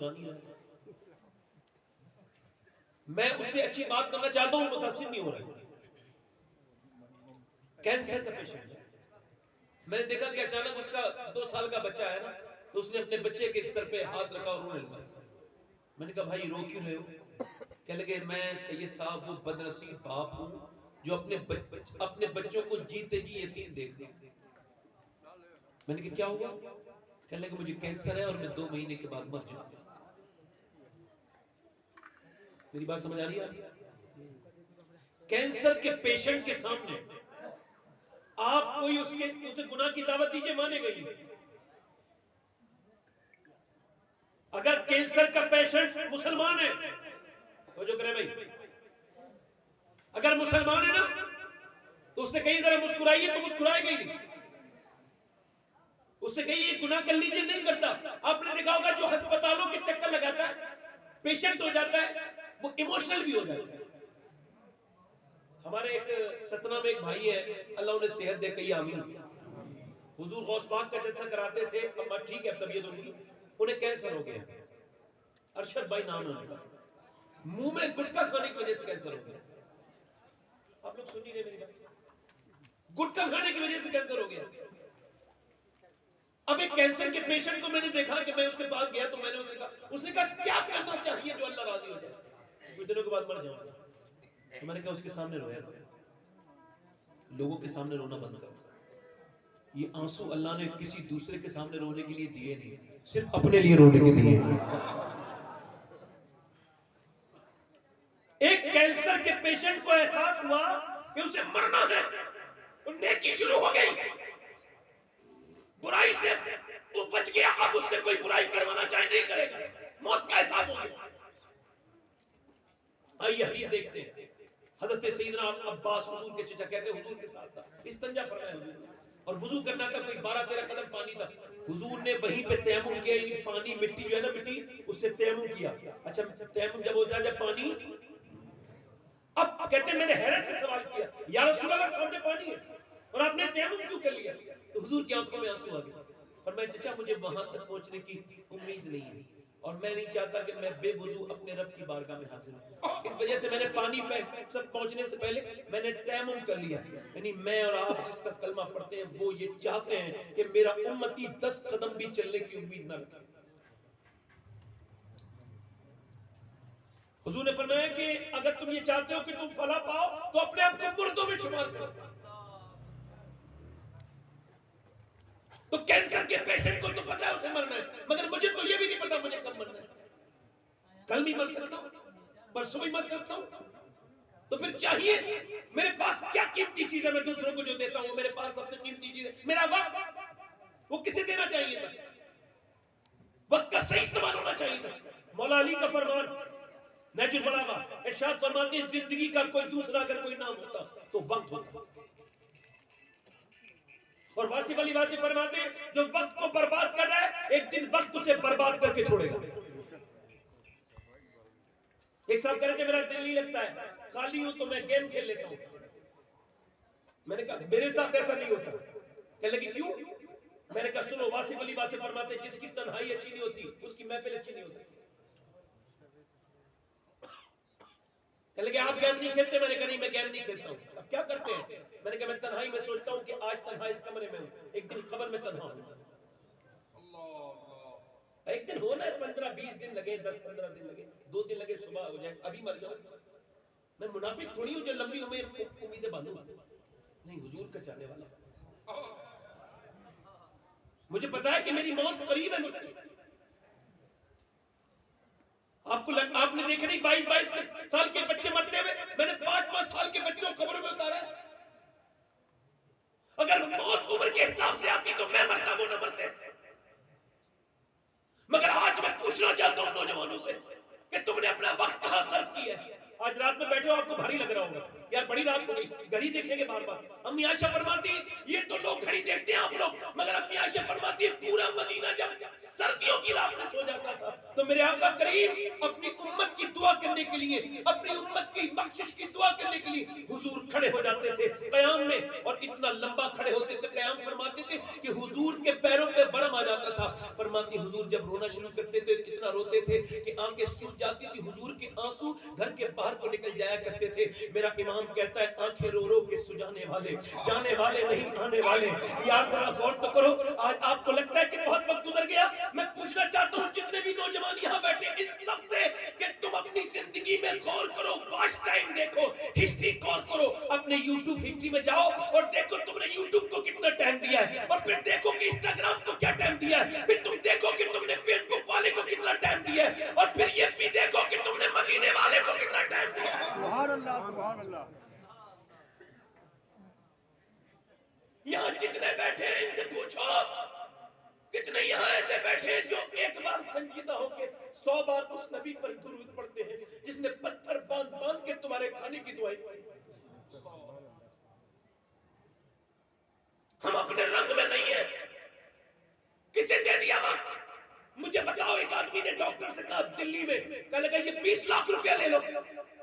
मुस्कुरा नहीं रहा। मैं उससे अच्छी बात करना चाहता हूं, मुतासिर नहीं हो रहा। कैंसर का पेशेंट है, मैंने देखा कि अचानक उसका 2 साल का बच्चा है ना, तो उसने अपने बच्चे के सर पे हाथ रखा और रोने लगा। मैंने कहा भाई रो क्यों रहे हो? कहने लगे मैं सैयद साहब वो बदनसीब बाप हूं जो अपने बच्चों को जीते जी यतीम देख रहा हूं। मैंने कहा क्या हुआ? कहने लगे मुझे कैंसर है और मैं 2 महीने के बाद मर जाऊंगा। मेरी बात समझ आ रही है? कैंसर के पेशेंट के सामने आप कोई उसे गुनाह की दावत दीजिए, मानेगा ही नहीं। अगर कैंसर का पेशेंट मुसलमान है तो जो करे भाई, अगर मुसलमान है ना तो उससे कहीं जरा मुस्कुराइए तो मुस्कुराएगा ही नहीं। उससे कहीं गुनाह कर लीजिए, नहीं करता। आपने देखा होगा जो अस्पतालों के चक्कर लगाता है, पेशेंट हो जाता है, वो इमोशनल भी हो जाता है। हमारे एक सतना में एक भाई है, अल्लाह उन्हें सेहत दे, कही आमीन। हुजूर गौस पाक का जलसा कराते थे, अब ठीक है तबीयत उनकी, उन्हें कैंसर हो गया। अरशद भाई नाम है उनका, मुंह में गुटखा खाने की वजह से कैंसर हो गया। आप लोग सुन नहीं रहे मेरी बात? गुटखा खाने की वजह से कैंसर हो गया। अब एक कैंसर के पेशेंट को मैंने देखा कि मैं उसके पास गया तो मैंने उसने कहा क्या करना चाहिए जो अल्लाह राजी हो जाए, कुछ दिनों के बाद मर जाऊंगा। तो मैंने कहा उसके सामने रोया करो, लोगों के सामने रोना बंद करो। ये आंसू अल्लाह ने किसी दूसरे के सामने रोने के लिए दिए नहीं, सिर्फ अपने लिए रोने के दिए। एक कैंसर के पेशेंट को एहसास हुआ कि उसे मरना है, तो नेकी शुरू हो गई, बुराई से वो बच गया, अब उससे कोई बुराई करवाना चाहे नहीं करेगा, मौत का एहसास हो गया। आइए हदीस देखते हैं। हजरत सैयदना अब्बास हुजूर के चचा कहते हैं हुजूर के साथ था, इस्तंजा फरमाया हुजूर ने, और वुजू करना था, कोई 12-13 कदम पानी था। हुजूर ने वहीं पे तयम्मुम किया, यानी पानी मिट्टी जो है ना, मिट्टी उससे तयम्मुम किया। अच्छा तयम्मुम जब होता है, जब पानी, अब कहते मैंने हैरत से सवाल किया या रसूल अल्लाह सामने पानी है और आपने तयम्मुम क्यों कर लिया? तो हुजूर की आंखों में आंसू आ गए। फरमाया चचा मुझे वहां तक पहुंचने की उम्मीद नहीं है और मैं नहीं चाहता कि मैं बेवुजू अपने रब की बारगाह में हाजिर हूं, इस वजह से मैंने पानी पे सब पहुंचने से पहले मैंने तयम्मुम कर लिया। यानी मैं और आप जिसका कलमा पढ़ते हैं वो ये चाहते हैं कि मेरा उम्मती 10 कदम भी चलने की उम्मीद न रखे। हुजूर ने फरमाया कि अगर तुम ये चाहते हो कि तुम फला पाओ तो अपने आप को मुर्दों में शुमार करो। तो कैंसर के पेशेंट को तो पता है उसे मरना है, मगर मुझे तो ये भी नहीं पता मुझे कब मरना है। कल भी मर सकता हूं, परसों भी मर सकता हूं। तो फिर चाहिए मेरे पास क्या कीमती चीज है, मैं दूसरों को जो देता हूं मेरे पास सबसे कीमती चीज है मेरा वक्त। वो किसे देना चाहिए था? वक्त का सही इस्तेमाल होना चाहिए था। मौला अली का फरमान नहजुल बलागा इरशाद फरमाते हैं जिंदगी का कोई दूसरा अगर कोई नाम होता तो वक्त होता। और वासिफ अली वासिफ फरमाते जो वक्त को बर्बाद कर रहा है एक दिन वक्त उसे बर्बाद करके छोड़ेगा। एक साहब कह रहे थे मेरा दिल नहीं लगता है, खाली हूं तो मैं गेम खेल लेता हूं। मैंने कहा मेरे साथ ऐसा नहीं होता। कहने लगी क्यों? मैंने कहा सुनो, वासिफ अली वासिफ फरमाते जिसकी तन्हाई अच्छी नहीं होती उसकी महफिल अच्छी नहीं होती। कहने लगे आप गेम नहीं खेलते? मैंने कहा नहीं मैं गेम नहीं खेलता हूं। अब क्या करते हैं? मैंने कहा मैं तन्हाई में सोचता हूं कि आज तन्हा इस कमरे में हूं, एक दिन कब्र में तन्हा हूं। एक दिन होना है, 15-20 दिन लगे, 10-15 दिन लगे, 2 दिन लगे, सुबह हो जाए, अभी मर जाओ। मैं मुनाफिक थोड़ी हूं जो लंबी उम्मीदें बांधूं। नहीं, हुजूर का चाहने वाला। मुझे पता है कि मेरी मौत करीब है मुझसे। आपने देखे नहीं 22-22 साल के बच्चे मरते हुए, मैंने 5-5 साल के बच्चों को खबरों में उतारा है। अगर मौत उम्र के हिसाब से आती तो मैं मरता, वो न मरते। मगर आज मैं पूछना चाहता हूं नौजवानों से कि तुमने अपना वक्त कहां सर्व किया है? आज रात में बैठे हो, आपको भारी लग रहा होगा यार बड़ी रात हो गई, घड़ी देखेंगे बार बार। अम्मी आयशा फरमाती ये तो लोग घड़ी देखते हैं आप लोग, मगर अम्मी आयशा फरमाती पूरा मदीना जब सर्दियों की रात में सो जाता था तो मेरे आका करीम अपनी उम्मत की दुआ करने के लिए, अपनी उम्मत की बख्शिश की दुआ करने के लिए हुजूर खड़े हो जाते थे क़याम में, और इतना लंबा खड़े होते थे, क़याम फरमाते थे कि हुजूर के पैरों पे वरम आ जाता था। फरमाती हुजूर जब रोना शुरू करते थे इतना रोते थे कि आंखें सूज जाती थी, हुजूर के आंसू घर के बाहर को निकल जाया करते थे। मेरा इमाम कहता है आंखें रो रो के सुजाने वाले, जाने वाले नहीं आने वाले। यार जरा गौर तो करो, आज आपको लगता है कि बहुत वक्त गुजर गया। मैं पूछना चाहता हूँ जितने भी नौजवान यहाँ बैठे इन सब से कि तुम अपनी जिंदगी में गौर करो, वॉच टाइम देखो, हिस्ट्री गौर करो, अपने यूट्यूब हिस्ट्री में जाओ और देखो तुमने यूट्यूब को कितना टाइम दिया है, और फिर देखो कि इंस्टाग्राम को क्या टाइम दिया है, फिर तुम देखो कि तुमने फेसबुक वाले को कितना टाइम दिया है, और फिर ये भी देखो कि तुमने मदीने वाले को कितना टाइम दिया है। सुभान अल्लाह, सुभान अल्लाह। यहाँ जितने बैठे हैं इनसे पूछो कितने यहाँ ऐसे बैठे हैं जो एक बार संजीदा होके 100 बार उस नबी पर दुरूद पढ़ते हैं जिसने पत्थर बांध बांध के तुम्हारे खाने की दुआएं की। हम अपने रंग में नहीं है, किसे दे दिया वक्त? मुझे बताओ, एक आदमी ने डॉक्टर से कहा दिल्ली में, कहने लगा ये 20 लाख रुपया ले लो,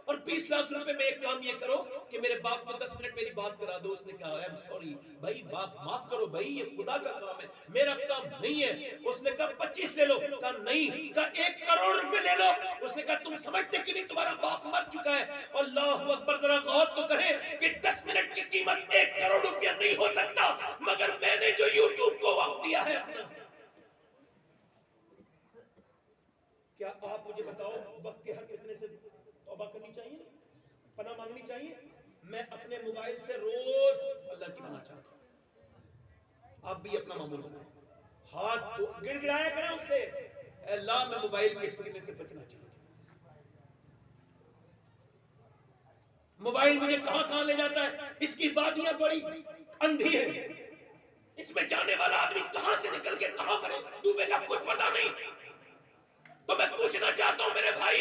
और 20 लाख रुपए में एक काम ये करो कि मेरे बाप को 10 मिनट मेरी बात करा दो। उसने कहा आई एम सॉरी भाई, बाप माफ करो भाई, ये खुदा का काम है, मेरा काम नहीं है। उसने कहा 25 ले लो, कहा नहीं, कहा 1 करोड़ रुपए ले लो। उसने कहा तुम समझते कि नहीं तुम्हारा बाप मर चुका है। अल्लाहु अकबर, जरा गौर तो करें कि 10 मिनट की कीमत 1 करोड़ रुपया नहीं हो सकता, मगर मैंने जो यूट्यूब को वक्त दिया है अपना। क्या आप मुझे बताओ वक्त के हर कितने से तौबा करनी चाहिए, पनाह मांगनी चाहिए? मैं अपने मोबाइल से रोज अल्लाह की पनाह चाहता हूं, आप भी अपना मामूल बनाएं, हाथ गिड़गिड़ाया करें उससे, अल्लाह मैं मोबाइल के फितने से बचना चाहता हूं। मोबाइल मुझे कहां कहां ले जाता है, इसकी वादियां बड़ी अंधी है, इसमें जाने वाला आदमी कहां से निकल के कहां मरे डूबेगा कुछ पता नहीं। तो मैं पूछना चाहता हूं मेरे भाई,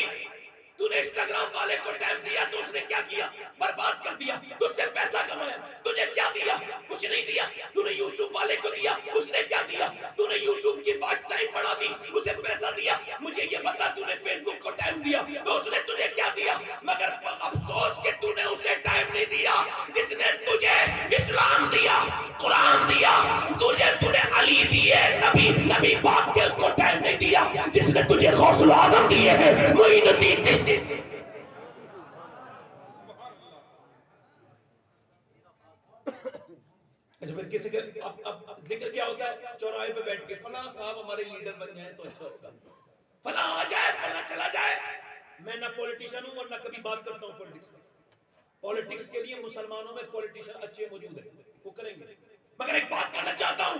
तूने इंस्टाग्राम वाले को टाइम दिया तो उसने क्या किया? बर्बाद कर दिया। तुझसे पैसा कमाया, तुझे क्या दिया? कुछ नहीं दिया। तूने यूट्यूब वाले को दिया, उसने क्या दिया? तूने यूट्यूब की वॉच टाइम बढ़ा दी, उसे पैसा दिया। मुझे ये बता, तूने फेसबुक को टाइम दिया तो उसने तुझे क्या दिया? मगर अफसोस कि तूने उसे टाइम नहीं दिया जिसने तुझे इस्लाम दिया, कुरान दिया, तूने अली दिए, नबी पाक को टाइम नहीं दिया जिसने तुझे गौसुल आजम दिए हैं, मोइनुद्दीन चिश्ती। अच्छा, फिर किसी के अब जिक्र क्या होता है? चौराहे पे बैठ के फला साहब हमारे लीडर बन जाए तो अच्छा होगा, फला आ जाए, फला चला जाए। मैं ना पॉलिटिशियन हूं और ना कभी बात करता हूं पॉलिटिक्स की। पॉलिटिक्स के लिए मुसलमानों में पॉलिटिशियन अच्छे मौजूद हैं, वो करेंगे। मगर एक बात करना चाहता हूं,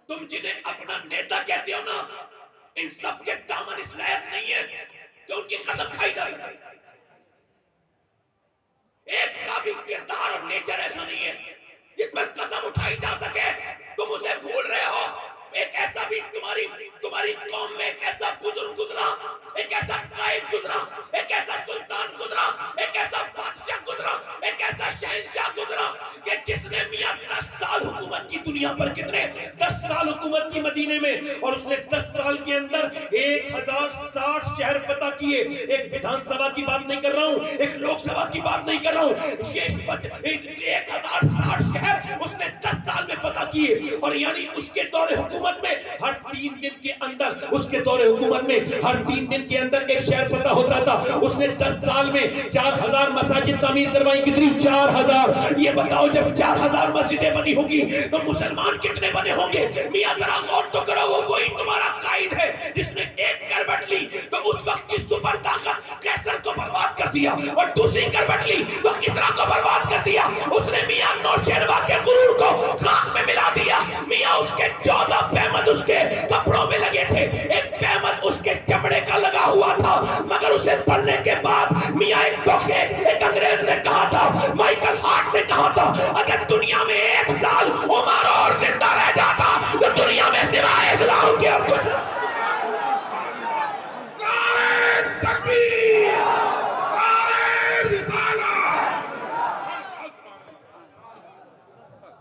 तुम जिन्हें अपना नेता कहते हो ना, इन सब के दामन इस लायक नहीं है कि उनकी कसम खाई जा सके। एक का भी किरदार और नेचर ऐसा नहीं है जिस पर कसम उठाई जा सके। तुम उसे भूल रहे हो। एक ऐसा भी तुम्हारी कौम में एक ऐसा बुजुर्ग गुजरा, एक ऐसा कायद गुजरा, एक ऐसा सुल्तान गुजरा, एक ऐसा बादशाह गुजरा, एक ऐसा शहंशाह गुजरा कि जिसने मियां 10 साल हुकूमत की दुनिया पर, कितने 10 साल हुकूमत की मदीने में, और उसने 10 साल के अंदर 1060 शहर फतह किए। एक विधानसभा की बात नहीं कर रहा हूं, एक लोकसभा की बात नहीं कर रहा हूं, ये 1060 शहर उसने 10 साल में फतह किए। और यानी उसके दौरे हुकूमत में हर 3 दिन के अंदर, उसके दौरे हुकूमत में हर 3 दिन के अंदर एक शहर फतह होता था। उसने 10 साल में 4000 मसाजिद तामीर करवाई। कितनी? 4000। ये बताओ, जब 4000 मस्जिदें बनी होगी तो मुसलमान कितने बने होंगे? मियां जरा गौर तो करो, वो वही तुम्हारा कायद है जिसने एक करवट ली तो उस वक्त की सुपर ताकत कैसर को बर्बाद कर दिया, और दूसरी करवट ली तो किसरा को बर्बाद कर दिया। उसने मियां नौशेरवा के गुरूर को खाक में मिला दिया। मियां उसके 14 पैमद उसके कपड़ों में लगे थे, एक पैमद उसके चमड़े का लगा हुआ था। मगर उसे पढ़ने के बाद मियां एक अंग्रेज ने कहा था, माइकल हार्ट ने कहा था, अगर दुनिया में 1 साल उमर और जिंदा रह जाता तो दुनिया में सिवाय इस्लाम के और कुछ।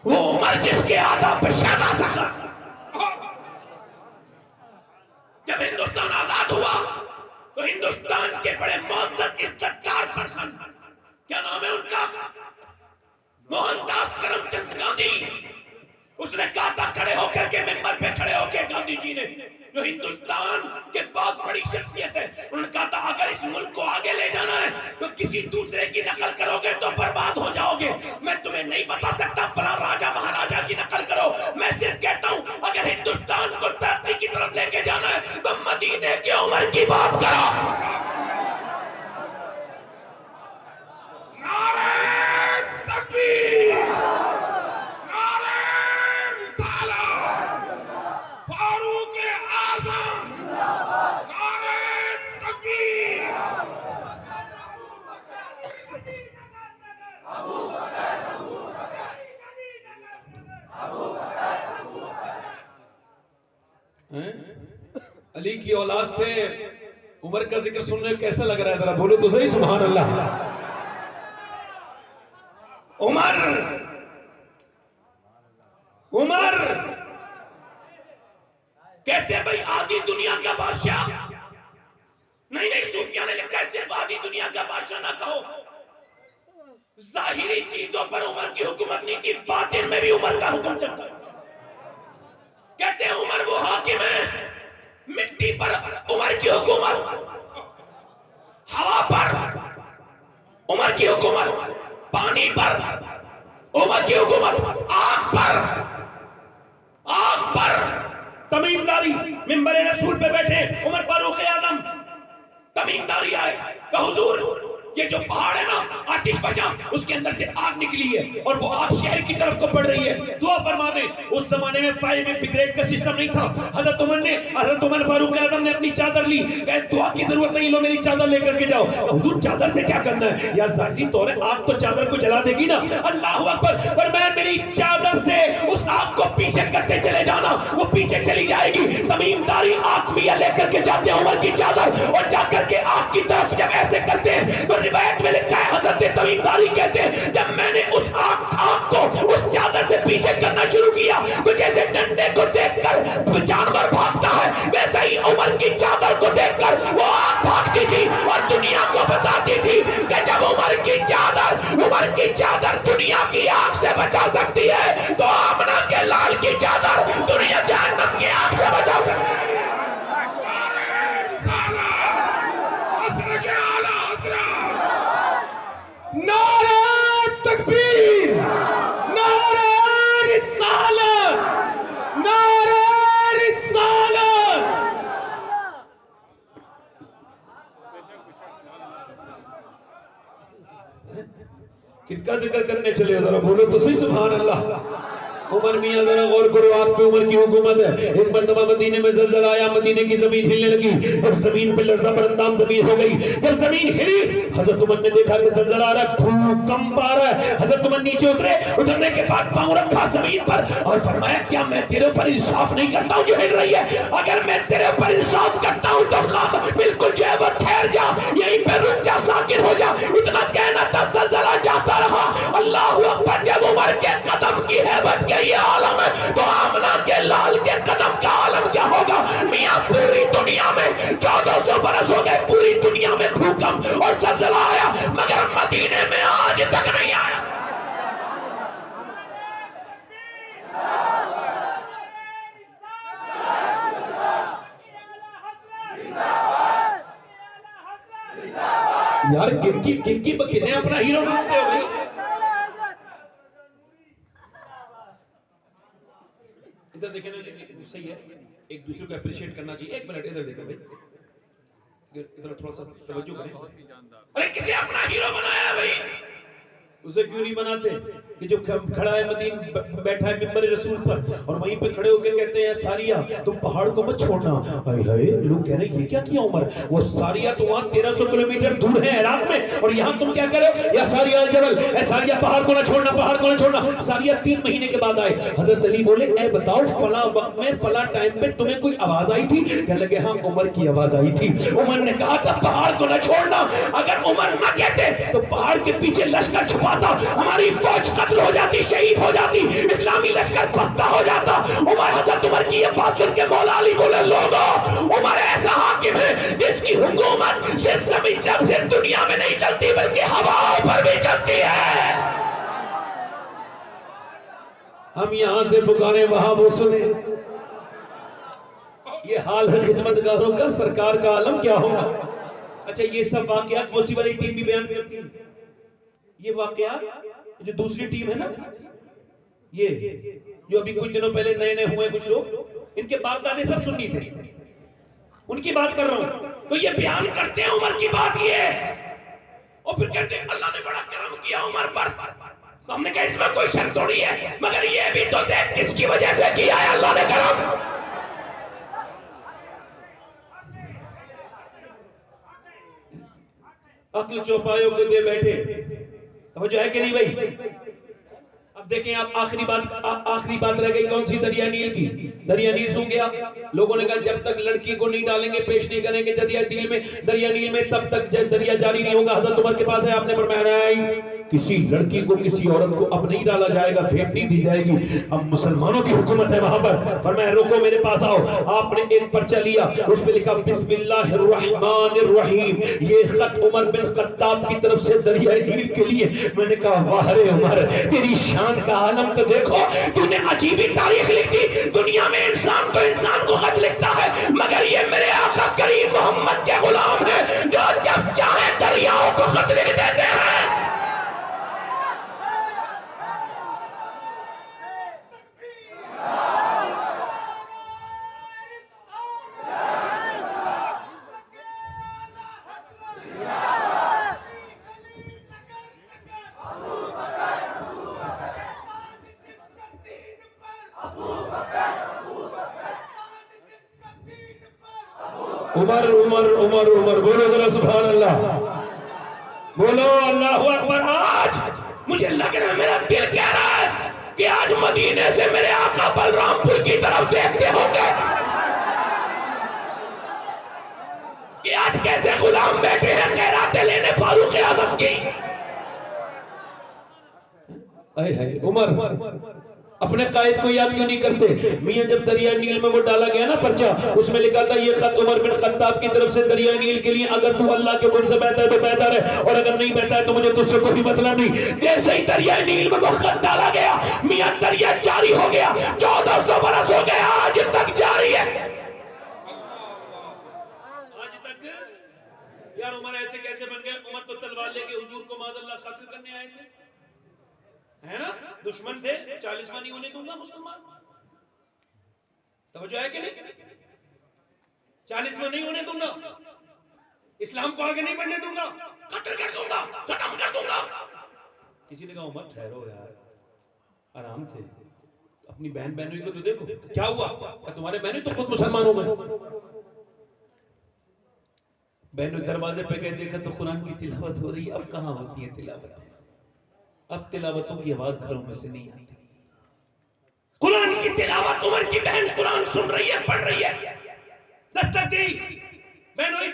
वो उमर जिसके आधा पर शादा था। जब हिंदुस्तान आजाद बर्बाद हुआ तो हिंदुस्तान के बड़े मुअज़्ज़ज़ इज्जतदार पर्सन, क्या नाम है उनका, मोहनदास करमचंद गांधी, उसने कहा था खड़े होकर के मेंबर पे खड़े होकर, गांधी जी ने, जो हिंदुस्तान के बहुत बड़ी शख्सियत है, उन्होंने कहा था अगर इस मुल्क को आगे ले जाना है तो किसी दूसरे की नकल करोगे तो बर्बाद हो जाओगे। मैं तुम्हें नहीं बता सकता फलां राजा महाराजा की नकल करो, मैं सिर्फ कहता हूं अगर हिंदुस्तान को तरक्की की तरफ लेके जाना है तो मदीने के उमर की बात करो। नारे तकबीर, नारे रिसालत, फारूक आज़म, नारे तकबीर। अली की औलाद से उमर का जिक्र सुनने कैसा लग रहा है, जरा बोलो तो सही सुभान अल्लाह। उमर उमर कहते हैं भाई आधी दुनिया का बादशाह, नहीं नहीं सूफिया ने लिखा है सिर्फ आधी दुनिया का बादशाह ना कहो, जाहिरी चीजों पर उमर की हुकूमत नहीं थी, बातिन में भी उमर का हुक्म चलता है। कहते हैं उमर वो हाकिम है, मिट्टी पर उमर की हुकूमत, हवा पर उमर की हुकूमत, पानी पर उमर की हुकूमत, आग पर तमीमदारी, मिंबर रसूल पे बैठे उमर फारूक आजम तमीमदारी आए तो हुजूर ये जो पहाड़ है ना आतिश फशा, उसके अंदर से आग निकली है और वो आग शहर की तरफ को बढ़ रही है, दुआ फरमा दे। उस जमाने में फायर में ब्रिगेड का सिस्टम नहीं था। हजरत उमर फारूक आजम ने अपनी चादर ली, कहे दुआ की जरूरत नहीं, लो मेरी चादर लेकर के जाओ। हुजूर चादर से क्या करना है यार, जाहिरी तौर है आग तो चादर को जला देगी ना, अल्लाह अकबर, पर मैं मेरी चादर से उस आग को पीछे करते चले जाना, वो पीछे चली जाएगी। तमीमदारी आग मिया लेकर के जाते हैं उमर की चादर, और जाकर के आग की तरफ जब ऐसे करते हैं तो रिवायत में लिखा है हजरत तमीमदारी कहते हैं जब मैंने उस आग को उस चादर से पीछे करना शुरू किया तो जैसे डंडे को देखकर जानवर भागता है, वैसा ही उमर की चादर को देखकर वो आग भागती थी और दुनिया को बताती थी कि जब उमर की चादर दुनिया की आग से बचा सकती है तो आमना के लाल की चादर दुनिया जहन्नम की आग से बचा सकती है। नारे तकबीर, नारे रिसालत, नारे रिसालत। किनका जिक्र करने चले हो, जरा बोलो तो सही सुभान अल्लाह। उमर मियां जरा गौर करो, आप पे उमर की हुकूमत है। एक मर्तबा मदीने में ज़लज़ला आया, मदीने की जमीन हिलने लगी। जब जमीन पे लर्ज़ा बरंदाम जमीन हो गई, जब जमीन हिली हजरत उमर ने देखा कि ज़लज़ला आ रहा है, भूकंप आ रहा है। हजरत उमर नीचे उतरे, उतरने के बाद पांव रखा जमीन पर और फरमाया क्या मैं तेरे ऊपर इंसाफ नहीं करता हूं जो हिल रही है? अगर मैं तेरे ऊपर इंसाफ करता हूं तो खाम बिल्कुल जो है वो ठहर जा, यहीं पे रुक जा, साकिन हो जा। इतना कहना था, ज़लज़ला जाता रहा। अल्लाहू अकबर, जब उमर के कदम की हैबत के ये आलम है तो आमना के लाल के कदम का आलम क्या होगा? मियां पूरी दुनिया में 1400 बरस हो गए, पूरी दुनिया में भूकंप और ज़लज़ला आया, मगर मदीने में आज तक नहीं आया। यार किनकी किन्हें अपना हीरो मानते हो भाई? इधर देखे ना, सही है, एक दूसरे को अप्रिशिएट करना चाहिए। एक मिनट इधर देखो भाई, इधर थोड़ा सा तवज्जो करें। अरे किसे अपना हीरो बनाया भाई? उसे क्यों नहीं बनाते कि जो खड़ा है मदीन बैठा है मिंबर रसूल पर और वहीं पे खड़े होकर कहते हैं सारिया तुम पहाड़ को मत छोड़ना। हाय हाय, लोग कह रहे हैं ये क्या किया उमर? वो सारिया तो वहां 1300 किलोमीटर दूर है इराक में, और यहाँ तुम क्या करो? या सारिया अल जबल, ए सारिया पहाड़ को ना छोड़ना, पहाड़ को ना छोड़ना। सारिया 3 महीने के बाद आए। हजरत अली बोले ए बताओ फला वक्त में फला टाइम पे तुम्हें कोई आवाज आई थी? कहने लगे हाँ उमर की आवाज आई थी। उमर ने कहा था पहाड़ को ना छोड़ना। अगर उमर ना कहते तो पहाड़ के पीछे लश्कर छुपा पाता, हमारी फौज कत्ल हो जाती, शहीद हो जाती, इस्लामी लश्कर पस्ता हो जाता। उमर, हजरत उमर की ये बात सुन के मौला अली बोले, लोगों, उमर ऐसा हाकिम है जिसकी हुकूमत सिर्फ जमीन सिर्फ दुनिया में नहीं चलती बल्कि हवाओं पर भी चलती है। हम यहां से पुकारे वहां वो सुने। ये हाल है खिदमतगारों का, सरकार का आलम क्या होगा। अच्छा, ये सब वाकयात वो वाली टीम भी बयान करती है। ये वाकयात जो दूसरी टीम है ना, ये जो अभी कुछ दिनों पहले नए नए हुए कुछ लोग, इनके बाप दादे सब सुन्नी थे, उनकी बात कर रहा हूं। तो ये बयान करते हैं उमर की बात ये है, और फिर कहते हैं अल्लाह ने बड़ा करम किया उमर पर। तो हमने कहा इसमें कोई शक थोड़ी है, मगर ये भी तो देख किसकी वजह से किया है अल्लाह ने करम। अक्ल चौपायों को दे बैठे, समझो है कि नहीं भाई। अब देखें आप, आखिरी बात रह गई कौन सी, दरिया नील की। दरिया नील सूख गया, लोगों ने कहा जब तक लड़की को नहीं डालेंगे, पेश नहीं करेंगे दरिया नील में, तब तक दरिया जारी नहीं होगा। हजरत उमर के पास है, आपने फरमाया किसी लड़की को, किसी औरत को अब नहीं डाला जाएगा, भेंट नहीं दी जाएगी। अब मुसलमानों की हुकूमत है वहां पर। फरमाया रोको, मेरे पास आओ। आपने एक पर्चा लिया, उस पे लिखा बिस्मिल्लाहिर्रहमानिर्रहीम, ये खत उमर बिन खत्ताब की तरफ से दरिया नील के लिए। मैंने कहा वाह रे उमर, तेरी शान का आलम तो देखो, तूने अजीब ही तारीख लिख दी। दुनिया में इंसान तो इंसान को खत लिखता है, मगर ये मेरे आका करीम मोहम्मद के गुलाम है जो जब चाहे दरियाओं को खत लिख देते हैं। उमर उमर उमर उमर, बोलो जरा सुभान अल्लाह, बोलो अल्लाहु अकबर। आज मुझे लग रहा है, मेरा दिल कह रहा है कि आज मदीने से मेरे आका बलरामपुर की तरफ देखते होंगे कि आज कैसे गुलाम बैठे हैं खैरातें लेने फारूक आजम की। उमर अपने कायद को याद क्यों नहीं करते। मियां जब दरिया नील में वो डाला गया ना पर्चा, उसमें लिखा था ये खत उमर बिन खत्ताब की तरफ से दरिया नील के लिए, अगर तू अल्लाह के मुझ से बहता है तो बेहतर है, और अगर नहीं बहता है तो मुझे तुझसे कोई मतलब नहीं। जैसे ही दरिया नील में वो खत डाला गया, मियां दरिया जारी हो गया। 1400 बरस हो गया, आज तक जारी है। आज तक यार उमर ऐसे कैसे बन गए। उमर तो तलवार लेके हुजूर को माज़अल्लाह कत्ल करने आए थे, है ना, दुश्मन थे। 40वां नहीं होने दूंगा मुसलमान, तवज्जो है कि नहीं, 40वां नहीं होने दूंगा, इस्लाम को आगे नहीं बढ़ने दूंगा, कत्ल कर दूंगा, खत्म कर दूंगा। किसी ने कहा उमर ठहरो यार, आराम से, अपनी बहन बहनों को तो देखो क्या हुआ। तुम्हारे बहनों तो खुद मुसलमान हो गए। बहनों दरवाजे पे गए, देखा तो कुरान की तिलावत हो रही है। अब कहां होती है तिलावत, अब तिलावतों की आवाज घरों में से नहीं आती। कुरान की तिलावत, उमर की बहन कुरान सुन रही है, पढ़ रही है। दस्तक दी, बहनों ने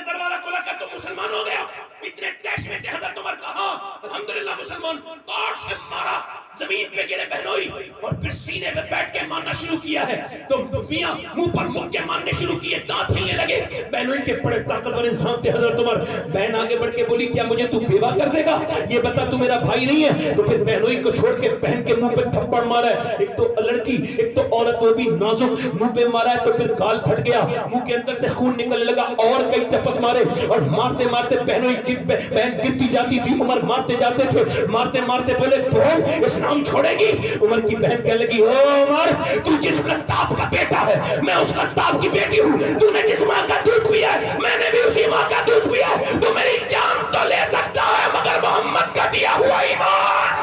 दरवाजा खोला, का तुम मुसलमान हो गया। इतने टैक्स में थे हजरत उमर का, हाँ अल्हम्दुलिल्लाह मुसलमान। तार से मारा, जमीन पे गिरे बहनोई, और फिर सीने पे बैठ के मारना शुरू किया है। तो मियां मुंह पर मुक्के के मारने शुरू किए, दांत हिलने लगे। बहनोई के बड़े ताकतवर इंसान थे हजरत उमर। बहन आगे बढ़ के बोली, क्या मुझे तू बेवा कर देगा, ये बता तू मेरा भाई नहीं है। तो फिर बहनोई को छोड़ के बहन के मुंह पे थप्पड़ मारा है। एक तो लड़की, एक तो औरत, वो भी नाजुक, मुंह पे मारा है तो फिर गाल फट गया, मुंह के अंदर से खून निकलने लगा, और कई चपत मारे। और मारते मारते बहनोई बहन गिरती जाती थी, उमर मारते जाते थे। मारते मारते बोले बोल इस्लाम छोड़ेगी। उमर की बहन कहने लगी, ओ उमर, तू जिस खत्ताब का बेटा है, मैं उस खत्ताब की बेटी हूँ। तूने जिस माँ का दूध पिया है, मैंने भी उसी माँ का दूध पिया है। तू मेरी जान तो ले सकता है, मगर मोहम्मद का दिया हुआ ईमान।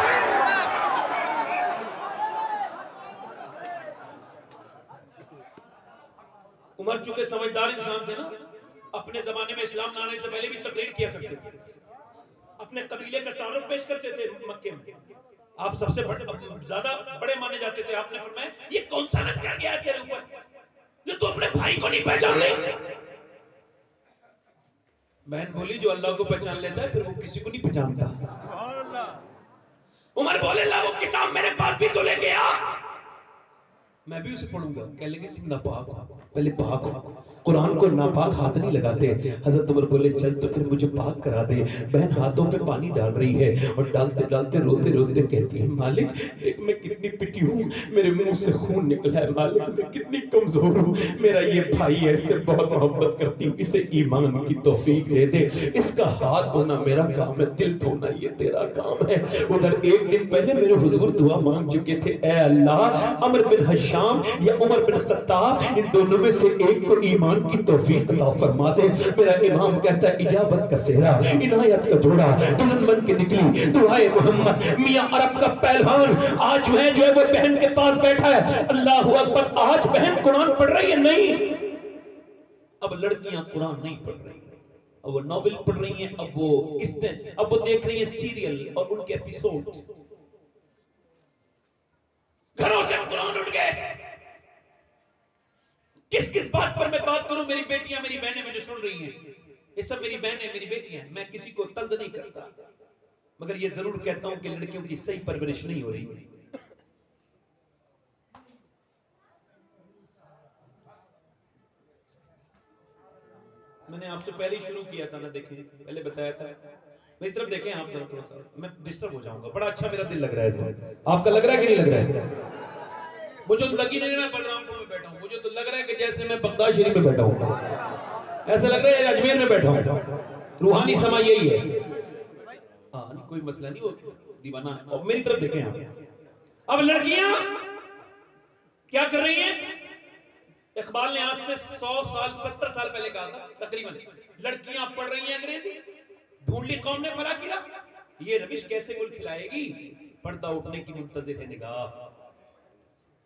उमर चूंकि समझदार इंसान थे ना, अपने जमाने में इस्लाम लाने से पहले भी तकरीर किया करते थे, अपने कबीले का तारुफ पेश करते थे मक्के में। आप सबसे ज्यादा बड़े माने जाते थे। आपने फरमाया, ये कौन सा रंग चढ़ गया तेरे ऊपर, ये तो अपने भाई को नहीं पहचान रही। बहन बोली, जो अल्लाह को पहचान लेता है फिर वो किसी को नहीं पहचानता। उमर बोले ला वो किताब मेरे पास भी तो लेके आ, मैं भी उसे पढ़ूंगा। कह लेंगे तुम नापाक हो, पहले पाक हो। कुरान को नापाक हाथ नहीं लगाते। हजरत उमर बोले चल तो फिर मुझे पाक करा दे। बहन हाथों पे पानी डाल रही है और डालते डालते रोते रोते कहती है मालिक देख मैं कितनी पिटी हूँ, मेरे मुंह से खून निकला है, मालिक मैं कितनी कमजोर हूँ, मेरा ये भाई है, इससे बहुत मोहब्बत करती हूँ, इसे ईमान की तौफीक दे दे, इसका हाथ धोना मेरा काम है, दिल धोना ये तेरा काम है। उधर एक दिन पहले मेरे हुजूर दुआ मांग चुके थे, ए अल्लाह अमर बिन हशाम या उमर बिन खत्ताब इन दोनों में से एक को ईमान की तौफीक अता फरमा दे। मेरा इमाम कहता है इजाबत का सेहरा, इनायत का जोड़ा दुल्हन बन के निकली दुआए मोहम्मद। मियां अरब का पहलवान आज जो है वो बहन के पास बैठा है। अल्लाह अकबर, आज बहन कुरान पढ़ रही है नहीं, अब लड़कियां कुरान नहीं पढ़ रही है, अब वो नॉवेल पढ़ रही हैं, अब वो देख रही है सीरियल और उनके एपिसोड। घरों से कुरान उठ गए। किस किस बात पर मैं बात करूं? मेरी बेटियां मेरी बहनें मुझे सुन रही हैं, ये सब मेरी बहनें मेरी बेटियां हैं। मैं किसी को तंज नहीं करता, मगर ये जरूर कहता हूं कि लड़कियों की सही परवरिश नहीं हो रही है। मैंने आपसे पहले ही शुरू किया था ना, देखें पहले बताया था, मेरी तरफ देखें आप जरा थोड़ा सा, मैं डिस्टर्ब हो जाऊंगा। बड़ा अच्छा मेरा दिल लग रहा है इस वक्त, आपका लग रहा है कि नहीं लग रहा है? मुझे तो लगी नहीं, मैं बलरामपुर में बैठा हूं, मुझे तो लग रहा है कि जैसे मैं बगदाद शरीफ में बैठा हूं, ऐसा लग रहा है अजमेर में बैठा हूं। रूहानी समा यही है। हाँ नहीं, कोई मसला नहीं, वो दीवाना है। और मेरी तरफ देखें आप। अब लड़कियां क्या कर रही हैं? इकबाल ने आज से 100 साल 70 साल पहले कहा था तकरीबन, लड़कियां पढ़ रही हैं अंग्रेजी, ढूंढ ली कौन ने फला किला, ये रविश कैसे मुल्क खिलाएगी, पर्दा उठने की मुंतजिर है निगाह।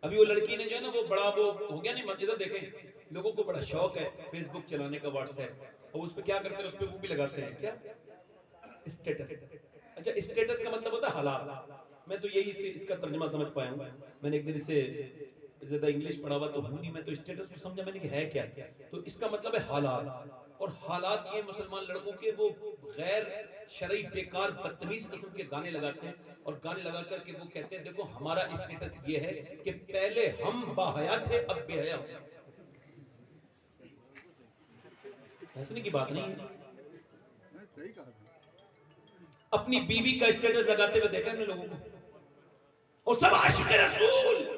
अभी वो लड़की ने जो है ना वो बड़ा वो हो गया नहीं, इधर देखें, लोगों को बड़ा शौक है फेसबुक चलाने का, व्हाट्सएप, और उस पर क्या करते हैं, उस पर वो भी लगाते हैं क्या, स्टेटस। अच्छा, स्टेटस का मतलब होता है हालात। मैं तो यही से इसका तर्जुमा समझ पाया हूँ। मैंने एक दिन इसे ज्यादा इंग्लिश पढ़ा हुआ तो हूं नहीं, मैं तो स्टेटस को समझा मैंने कि है क्या, तो इसका मतलब है हालात। और हालात ये मुसलमान लड़कों के वो गैर शरई बेकार बदतमीज किस्म के गाने लगाते हैं, और गाने लगा करके वो कहते हैं देखो हमारा स्टेटस ये है कि पहले हम बाहया थे अब बेहया। हंसने की बात नहीं है। अपनी बीवी का स्टेटस लगाते हुए देखा हमने लोगों को, और सब आशिक रसूल।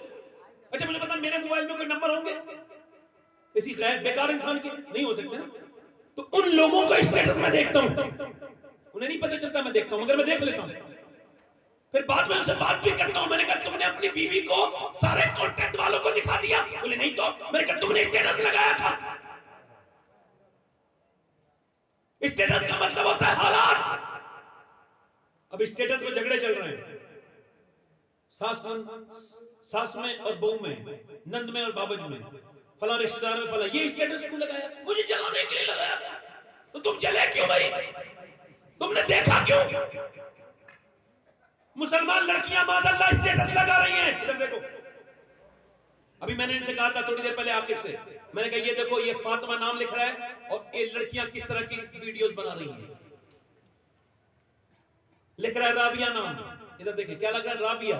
अच्छा मुझे पता मेरे मोबाइल में कोई नंबर होंगे इसी गैर बेकार इंसान के, नहीं हो सकते ना, तो उन लोगों को स्टेटस में देखता हूं, उन्हें नहीं पता चलता, मैं देखता हूं, मगर मैं देख लेता हूं। फिर बाद में उनसे बात भी करता हूं, मैंने कहा तुमने अपनी बीवी को सारे कॉन्टैक्ट वालों को दिखा दिया? बोले नहीं, तो मैंने कहा तुमने स्टेटस लगाया था। स्टेटस का मतलब होता है हालात। अब स्टेटस में झगड़े चल रहे हैं, सास में और बहू में, नंद में और बाबज में, फला रिश्तेदार में फला, ये स्टेटस को लगाया, मुझे जलाने के लिए लगाया था। तो तुम जले क्यों भाई? तुमने देखा क्यों? मुसलमान लड़कियां मादल्ला स्टेटस लगा रही हैं। इधर देखो, अभी मैंने इनसे कहा था थोड़ी देर पहले आखिर से, मैंने कहा ये देखो ये फातिमा नाम लिख रहा है और ये लड़कियां किस तरह की वीडियोस बना रही हैं। लिख रहा है राबिया नाम, इधर देखिए क्या लग रहा है, राबिया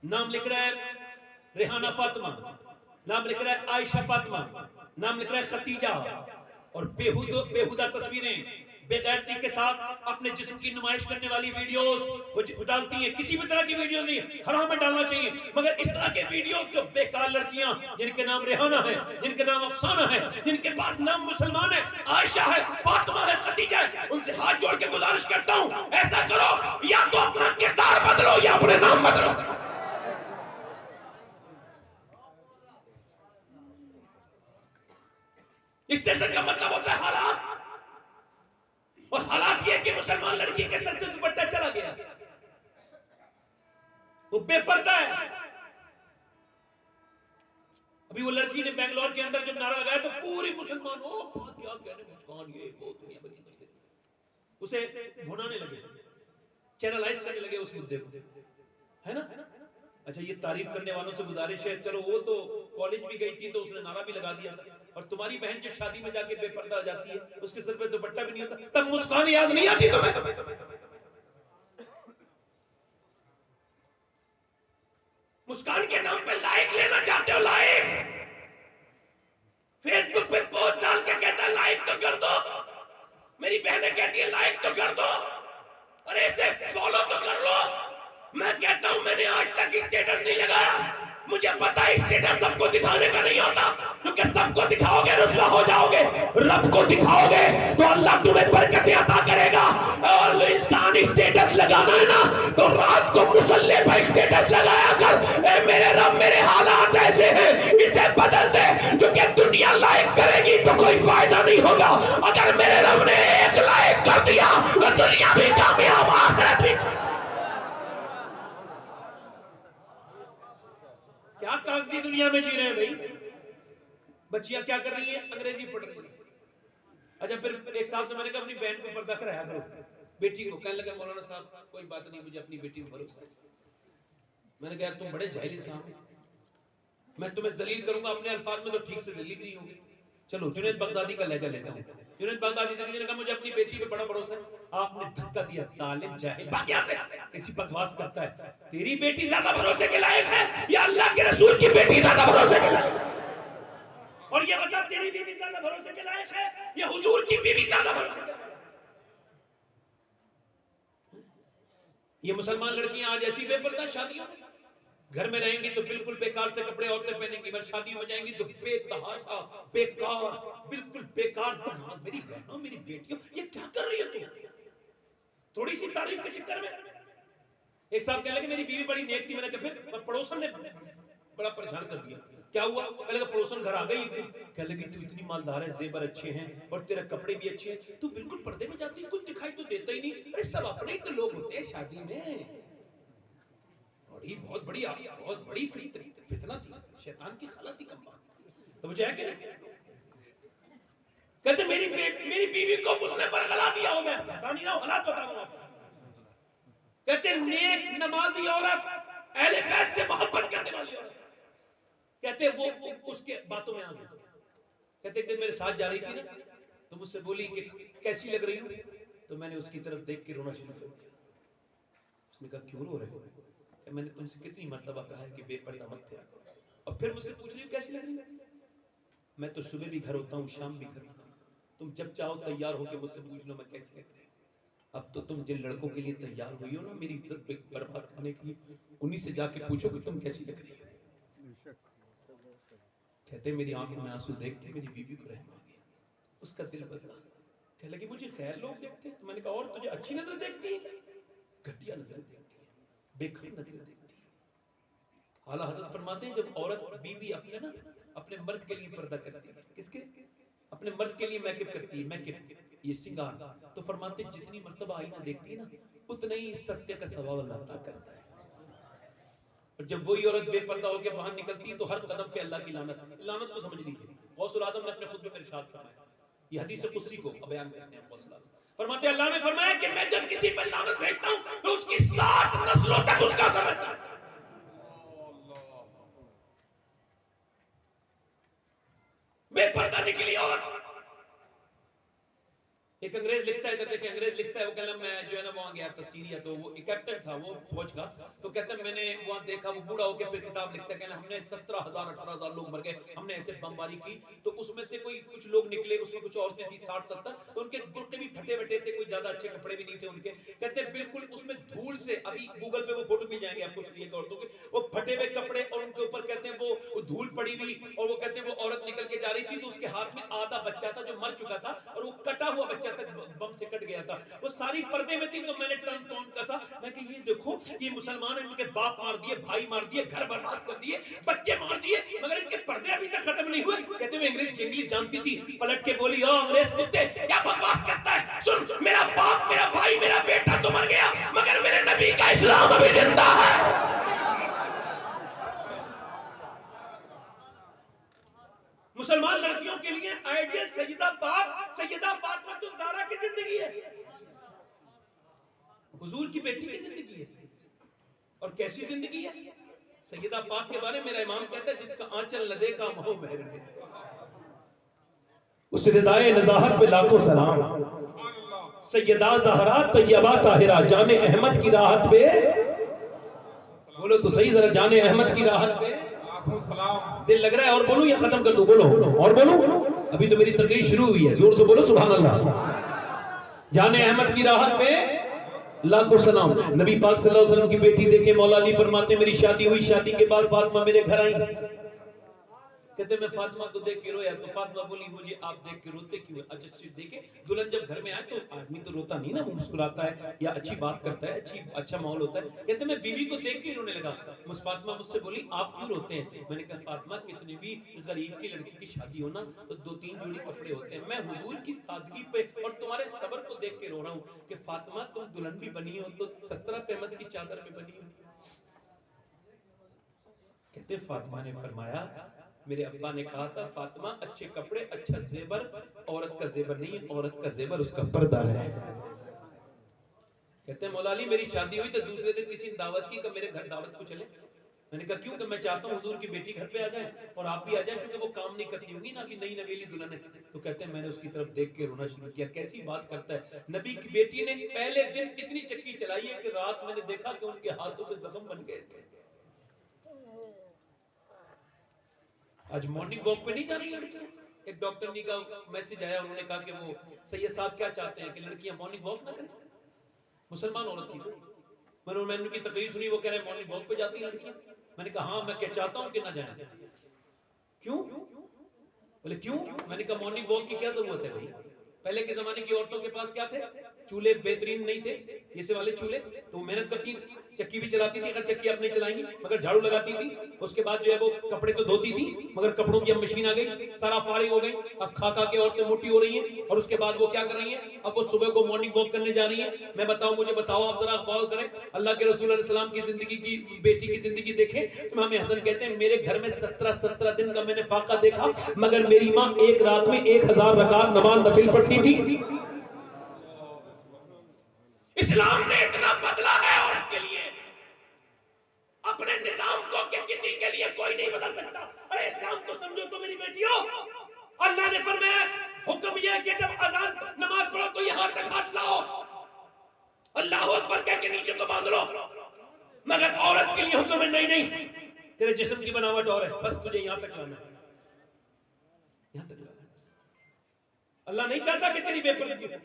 नाम लिख रहा है, रेहाना फातिमा नाम लिख रहा है, आयशा फातिमा नाम लिख रहा है, खतीजा, और बेहुदा तस्वीरें बेगैरती के साथ अपने जिस्म की नुमाइश करने वाली वीडियोस वो डालती हैं। किसी भी तरह की वीडियो नहीं, हराम में डालना चाहिए, मगर इस तरह के वीडियोस जो बेकार लड़कियां जिनके नाम रेहाना है, जिनके नाम अफसाना है, जिनके पास नाम मुसलमान है, आयशा है, फातिमा है, खतीजा है, उनसे हाथ जोड़ के गुजारिश करता हूं ऐसा करो, या तो अपना किरदार बदलो या अपने नाम बदलो। स्टेटस का मतलब होता है हालात, और हालात ये कि मुसलमान लड़की के सर से दुपट्टा चला गया, वो बेपर्दा है। अभी वो लड़की ने बेंगलोर के अंदर जब नारा लगाया तो पूरी मुसलमान हो क्या कहने, मुस्कान ये वो दुनिया भर की चीजें उसे भुनाने लगे, चैनलाइज करने लगे उस मुद्दे को, है ना। अच्छा, ये तारीफ करने वालों से गुजारिश है, चलो वो तो कॉलेज भी गई थी तो उसने नारा भी लगा दिया, और तुम्हारी बहन जो शादी में जाके बेपर्दा जाती है उसके सर पे दुपट्टा भी नहीं होता, तब मुस्कान याद नहीं आती तुम्हें? तो कर दो। मेरी बहनें कहती है लाइक तो कर दो, अरे इसे फॉलो तो कर लो। मैं कहता हूं मैंने आज तक स्टेटस नहीं लगाया। मुझे पता है स्टेटस सबको दिखाने का नहीं होता, क्योंकि सबको दिखाओगे रुसवा हो जाओगे। रब को दिखाओगे तो अल्लाह तुम्हें बरकतें अता करेगा। और इंसान स्टेटस लगाना है ना तो रात को मुसल्ले पर स्टेटस लगाया कर, ए मेरे रब मेरे हालात ऐसे हैं, इसे बदल दे। क्योंकि दुनिया लाइक करेगी तो कोई फायदा नहीं होगा। अगर मेरे रब ने एक लाइक कर दिया तो दुनिया भी कामयाब, आखिरत भी। क्या कागजी दुनिया में जी रहे हैं भाई। बच्चियां क्या कर रही हैं, अंग्रेजी पढ़ रही हैं। अच्छा, फिर एक साहब से मैंने कहा अपनी बहन को पर्दा कराया करो, बेटी को। कहने लगा मौलाना साहब कोई बात नहीं, मुझे अपनी बेटी पर भरोसा है। मैंने कहा तुम बड़े जाहिल साहब, मैं तुम्हें जलील करूंगा अपने अल्फाज में तो ठीक से जलील नहीं होगी। चलो जुनैद बगदादी का लहजा लेता हूं। जुनैद बगदादी से किसी ने कहा मुझे अपनी बेटी पे बड़ा भरोसा है, आपने धक्का दिया, जालिम जाहिल भाग्या से किसी बकवास करता है। तेरी बेटी ज्यादा भरोसे के लायक है या अल्लाह के रसूल की बेटी ज्यादा भरोसे के लायक है? और ये बता तेरी बीवी ज्यादा भरोसे के लायक है या हुजूर की बीवी ज्यादा भरोसे के लायक है? ये मुसलमान लड़कियां आज ऐसी बेपर्दा शादियों में, घर में रहेंगी तो बिल्कुल बेकार से कपड़े औरतें पहनेंगी, मगर शादियों में जाएंगी तो बेतहाशा बेकार, बिल्कुल बेकार। मेरी बहनों मेरी बेटियों ये क्या कर रही हो तुम, थोड़ी सी तारीफ के चक्कर में। एक साहब कहने लगे मेरी बीवी बड़ी नेक थी। मैंने कहा फिर पड़ोसन ने बड़ा परेशान कर दिया। क्या हुआ? कहने लगा पड़ोसन घर आ गई, कहने लगी तू इतनी मालदार है, जेवर अच्छे हैं और तेरे कपड़े भी अच्छे हैं, तू बिल्कुल पर्दे में जाती है, कुछ दिखाई तो देता ही नहीं। अरे सब अपने ही तो लोग होते हैं शादी में। और ये बहुत बड़ी फितना थी, शैतान की खाला थी कम वक्त। तो मुझे है कि कहते मेरी बीवी को उसने बरगला दिया हो, मैं जानी ना हालात बता रहा हूं आपको। कहते नेक नमाजी औरत, अहले बैत से मोहब्बत करने वाली औरत, कहते वो उसके बातों में आ गई। कहते एक दिन मेरे साथ जा रही थी ना, तो मुझसे बोली कि कैसी लग रही हूं, तो मैंने उसकी तरफ देख के रोना शुरू कर दिया। उसने कहा क्यों रो रहे हो? मैंने तुमसे कितनी मर्तबा कहा है कि बेपर्दा मत फिरा करो, और फिर मुझसे पूछ रही हो कैसी लग रही है? मैं तो सुबह भी घर होता हूँ, शाम भी घर होता हूँ, तुम जब चाहो तैयार होकर मुझसे पूछ लो मैं कैसी लग रही हूँ। अब तो तुम जिन लड़कों के लिए तैयार हुई हो ना मेरी इज्जत बर्बाद करने के लिए, उन्हीं से जाके पूछो कि तुम कैसी लग रही हो। कहते मेरी आंखों में आंसू देख के मेरी बीवी को रहम आ गया, उसका दिल बदला। कहने लगी मुझे खैर लोग देखते। तो मैंने कहा और तुझे अच्छी नजर देखती है क्या? घटिया नजर देखती है, बेखरी नजर देखती है। आला हजरत फरमाते हैं जब औरत बीवी अपने मर्द के लिए पर्दा करती है, किसके? अपने मर्द के लिए मेकअप करती है, मेकअप ये सिंगार, तो फरमाते हैं जितनी मर्तबा आईना देखती है ना उतना ही सत्य का सवाब अल्लाह अता करता है। और जब वही औरत बेपर्दा होकर बाहर निकलती है तो हर कदम पे अल्लाह की लानत को समझ लीजिए। गौसुल आजम ने अपने खुतबे में इरशाद फरमाया, ये हदीस कुदसी को बयान करते हैं गौसुल आजम, फरमाते हैं अल्लाह ने फरमाया कि मैं जब किसी पर लानत भेजता हूं तो उसकी 7 नस्लों तक उसका असर रहता है। बेपर्दा निकली औरत। एक अंग्रेज लिखता है, इधर देखिए अंग्रेज लिखता है, वो कहना मैं जो है ना वहां गया था सीरिया, तो वो कैप्टन था वो फौज का, तो कहता है मैंने वहां देखा, वो बूढ़ा होकर फिर किताब लिखता है, कहना हमने 17,000-18,000 लोग मर गए, हमने ऐसे बमबारी की, तो उसमें से कोई कुछ लोग निकले, उसमें कुछ औरतें थी 60-70, तो उनके बुर्के भी फटे फटे थे, कोई ज्यादा अच्छे कपड़े भी नहीं थे उनके। कहते हैं बिल्कुल उसमें धूल से, अभी गूगल पे वो फोटो मिल जाएंगे आपको सीरिया की औरतों के, वो फटे हुए कपड़े और उनके ऊपर कहते हैं वो धूल पड़ी हुई, और वो कहते हैं वो औरत निकल के जा रही थी तो उसके हाथ में आधा बच्चा था जो मर चुका था, और वो कटा हुआ बच्चा था, बम से कट गया था, वो सारी पर्दे में थी। तो मैंने टन टोन कसा, मैं कि ये देखो ये मुसलमान हैं, इनके बाप मार दिए, भाई मार दिए, घर बर्बाद कर दिए, बच्चे मार दिए, मगर इनके पर्दे अभी तक खत्म नहीं हुए। कहते हैं अंग्रेज इंग्लिश जानती थी, पलट के बोली ओ अंग्रेज कुत्ते क्या बकवास करता है, सुन मेरा बाप मेरा भाई मेरा बेटा तो मर गया मगर मेरे नबी का इस्लाम अभी जिंदा है। मुसलमान लड़कियों के लिए आइडियल सैयदा पाक सैयदा फातिमा ज़हरा की जिंदगी है, हुजूर की बेटी की जिंदगी है। और कैसी जिंदगी है? सैयदा पाक के बारे में मेरा इमाम कहता है जिसका आंचल न देखा मोह महर में, उस रिदाए नज़ाहत पे लाखों सलाम। सैयदा ज़हरा तैयबा ताहिरा जाने अहमद की राहत पे, बोलो तो सही जरा, जाने अहमद की राहत पे सलाम। दिल लग रहा है और बोलूं या खत्म कर दूं? बोलो और बोलूं। अभी तो मेरी तकरीर शुरू हुई है, जोर से बोलो सुभान अल्लाह। जाने अहमद की राहत पे लाखों सलाम। नबी पाक सल्लल्लाहु अलैहि वसल्लम की बेटी देखे मौला अली फरमाते मेरी शादी हुई, शादी के बाद फातिमा मेरे घर आई, कहते मैं फातिमा को देख के रोया, तो फातिमा बोली मुझे आप देख के रोते क्यों? अच्छा देखे दुल्हन जब घर में आए तो आदमी तो रोता नहीं ना, वो मुस्कुराता है या अच्छी बात करता है, अच्छा माहौल होता है। कहते मैं बीवी को देख के रोने लगा। फातिमा मुझसे बोली आप क्यों रोते हैं? मैंने कहा फातिमा कितनी भी गरीब की लड़की की शादी हो ना तो 2-3 जोड़ी कपड़े होते हैं, मैं हुजूर की सादगी पे और तुम्हारे सब्र को देख के रो रहा हूँ कि फातिमा तुम दुल्हन भी बनी हो तो 17 पेमत की चादर में बनी हो। कहते फातिमा ने फरमाया मेरे अब्बा ने कहा था फातिमा अच्छे कपड़े अच्छा जेबर औरत का जेबर नहीं है, औरत का जेबर उसका पर्दा है। कहते मौला अली मेरी शादी हुई तो दूसरे दिन किसी दावत की, मेरे घर दावत को चले। मैंने कहा क्यों? कि मैं चाहता हूँ हुजूर की बेटी घर पे आ जाए और आप भी आ जाए, क्योंकि वो काम नहीं करती होंगी ना, अभी नई नवेली दुल्हन है। तो कहते हैं मैंने उसकी तरफ देख के रोना शुरू किया। कैसी बात करता है, नबी की बेटी ने पहले दिन इतनी चक्की चलाई है कि रात मैंने देखा कि उनके हाथों पे जख्म बन गए थे। आज मॉर्निंग वॉक पे नहीं जा रही लड़कियां। एक डॉक्टर ने का मैसेज आया, उन्होंने कहा कि वो सैयद साहब क्या चाहते हैं कि लड़कियां मॉर्निंग वॉक ना करें, मुसलमान औरत थी। मैंने उनकी तकरीर सुनी, वो कह रहे हैं मॉर्निंग वॉक पे जाती हैं लड़कियां। मैंने कहा हाँ मैं क्या चाहता हूं कि ना जाएं। क्यों? बोले क्यों? मैंने कहा मॉर्निंग वॉक की क्या जरूरत है भाई? पहले के जमाने की औरतों के पास क्या थे? चूल्हे बेहतरीन नहीं थे, ये से वाले चूल्हे, तो मेहनत करती थी, चक्की भी चलाती थी, चक्की अब नहीं चलाएंगी मगर झाड़ू लगाती थी। उसके बाद जो है वो कपड़े तो धोती थी, मगर कपड़ों की अब मशीन आ गई, सारा फारिग हो गई। अब खा खा के औरतें मोटी हो रही हैं। और उसके बाद वो क्या कर रही हैं? अब वो सुबह को मॉर्निंग वॉक करने जा रही हैं। मैं बताऊं, मुझे बताओ, आप जरा गौर करें, अल्लाह के रसूल अलैहि सलाम की जिंदगी की, बेटी की जिंदगी देखें। इमाम हसन कहते हैं मेरे घर में 17 दिन का मैंने फाका देखा, मगर मेरी माँ एक रात में 1000 रकात नमाज नफिल पढ़ती थी। इस्लाम ने इतना बदला है औरत के लिए, अपने निजाम को कि किसी के लिए कोई नहीं बदल सकता। अरे इस्लाम को समझो तो मेरी बेटियों, अल्लाह ने फरमाया हुक्म यह है कि जब अजान नमाज पढ़ो तो यहां तक हाथ लाओ, अल्लाह अकबर कह के नीचे को बांध लो। मगर औरत के लिए हुक्म है नहीं नहीं, तेरे जिस्म की बनावट और है, बस तुझे यहां तक लाना है, यहां तक लाना है। अल्लाह नहीं चाहता कि तेरी बेपर्दगी हो।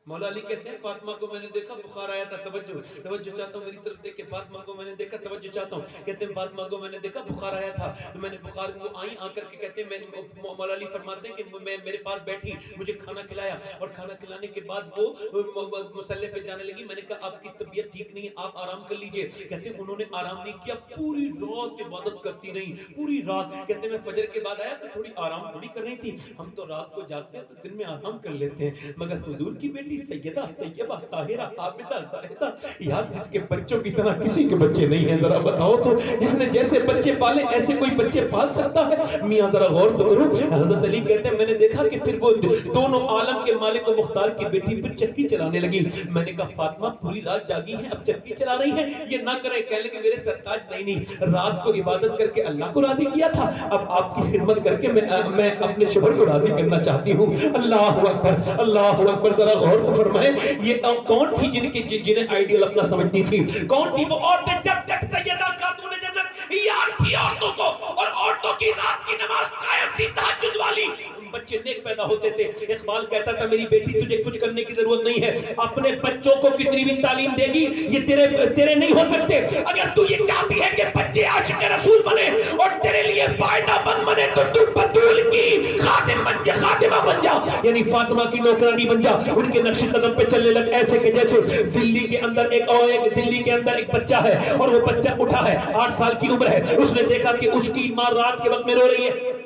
मौला अली कहते हैं फातिमा को मैंने देखा, बुखार आया था, तवज्जो चाहता हूं मेरी तरफ देख के। फातिमा को मैंने देखा, तवज्जो चाहता हूं। कहते हैं फातिमा को मैंने देखा, बुखार आया था, तो मैंने बुखार वो आई आकर के कहते हैं मौला अली फरमाते हैं कि मैं मेरे पास बैठी, मुझे खाना खिलाया और खाना खिलाने के बाद वो मुसल्ले पे जाने लगी। मैंने कहा आपकी तबीयत ठीक नहीं है, आप आराम कर लीजिए। कहते हैं उन्होंने आराम नहीं किया, पूरी रात इबादत करती रही, पूरी रात। कहते हैं मैं फजर के बाद आया तो थोड़ी आराम थोड़ी कर रही थी, हम तो रात को जागते हैं तो दिन में आराम कर लेते हैं, मगर हुजूर की बेटी सैयदा तैयबा ताहिरा आबिदा जाहिदा, यार जिसके बच्चों की तरह किसी के बच्चे नहीं हैं, जरा बताओ तो, जिसने जैसे बच्चे पाले ऐसे कोई बच्चे पाल सकता है? मियां जरा गौर तो करो। हजरत अली कहते हैं मैंने देखा कि फिर वो दोनों आलम के मालिक व मुख्तार की बेटी फिर चक्की चलाने लगी। मैंने कहा फातिमा पूरी रात जागी है, अब चक्की चला रही है, ये ना करे। कहने लगे मेरे सरताज नहीं, रात को इबादत करके अल्लाह को राजी किया था, अब आपकी खिदमत करके मैं अपने शोहर को राजी करना चाहती हूँ। अल्लाह अकबर, अल्लाह अकबर। जरा गौर तो फरमाए, ये कौन थी जिन्हें आइडियल अपना समझती थी? कौन थी वो औरतें? जब तक सैयदा खातून जन्नत याद थी औरतों को, और औरतों की रात की नमाज कायम थी, तहज्जुद वाली, बच्चे नेक पैदा होते थे। इकबाल कहता था मेरी बेटी तुझे कुछ करने की जरूरत नहीं है, अपने बच्चों को कितनी भी तालीम देगी ये तेरे नहीं हो सकते। अगर तू ये चाहती है कि बच्चे आशिक रसूल बने और तेरे लिए फायदा मंद बने तो तू बतूल की खादिम बन जा, खादिमा बन जा, यानी फातिमा की नौकरानी बन जा, उनके नक्शे कदम पे चलने लग, ऐसे के जैसे दिल्ली के अंदर एक बच्चा है और वो बच्चा उठा है, 8 साल की उम्र है, उसने देखा कि उसकी माँ रात के वक्त में रो रही है,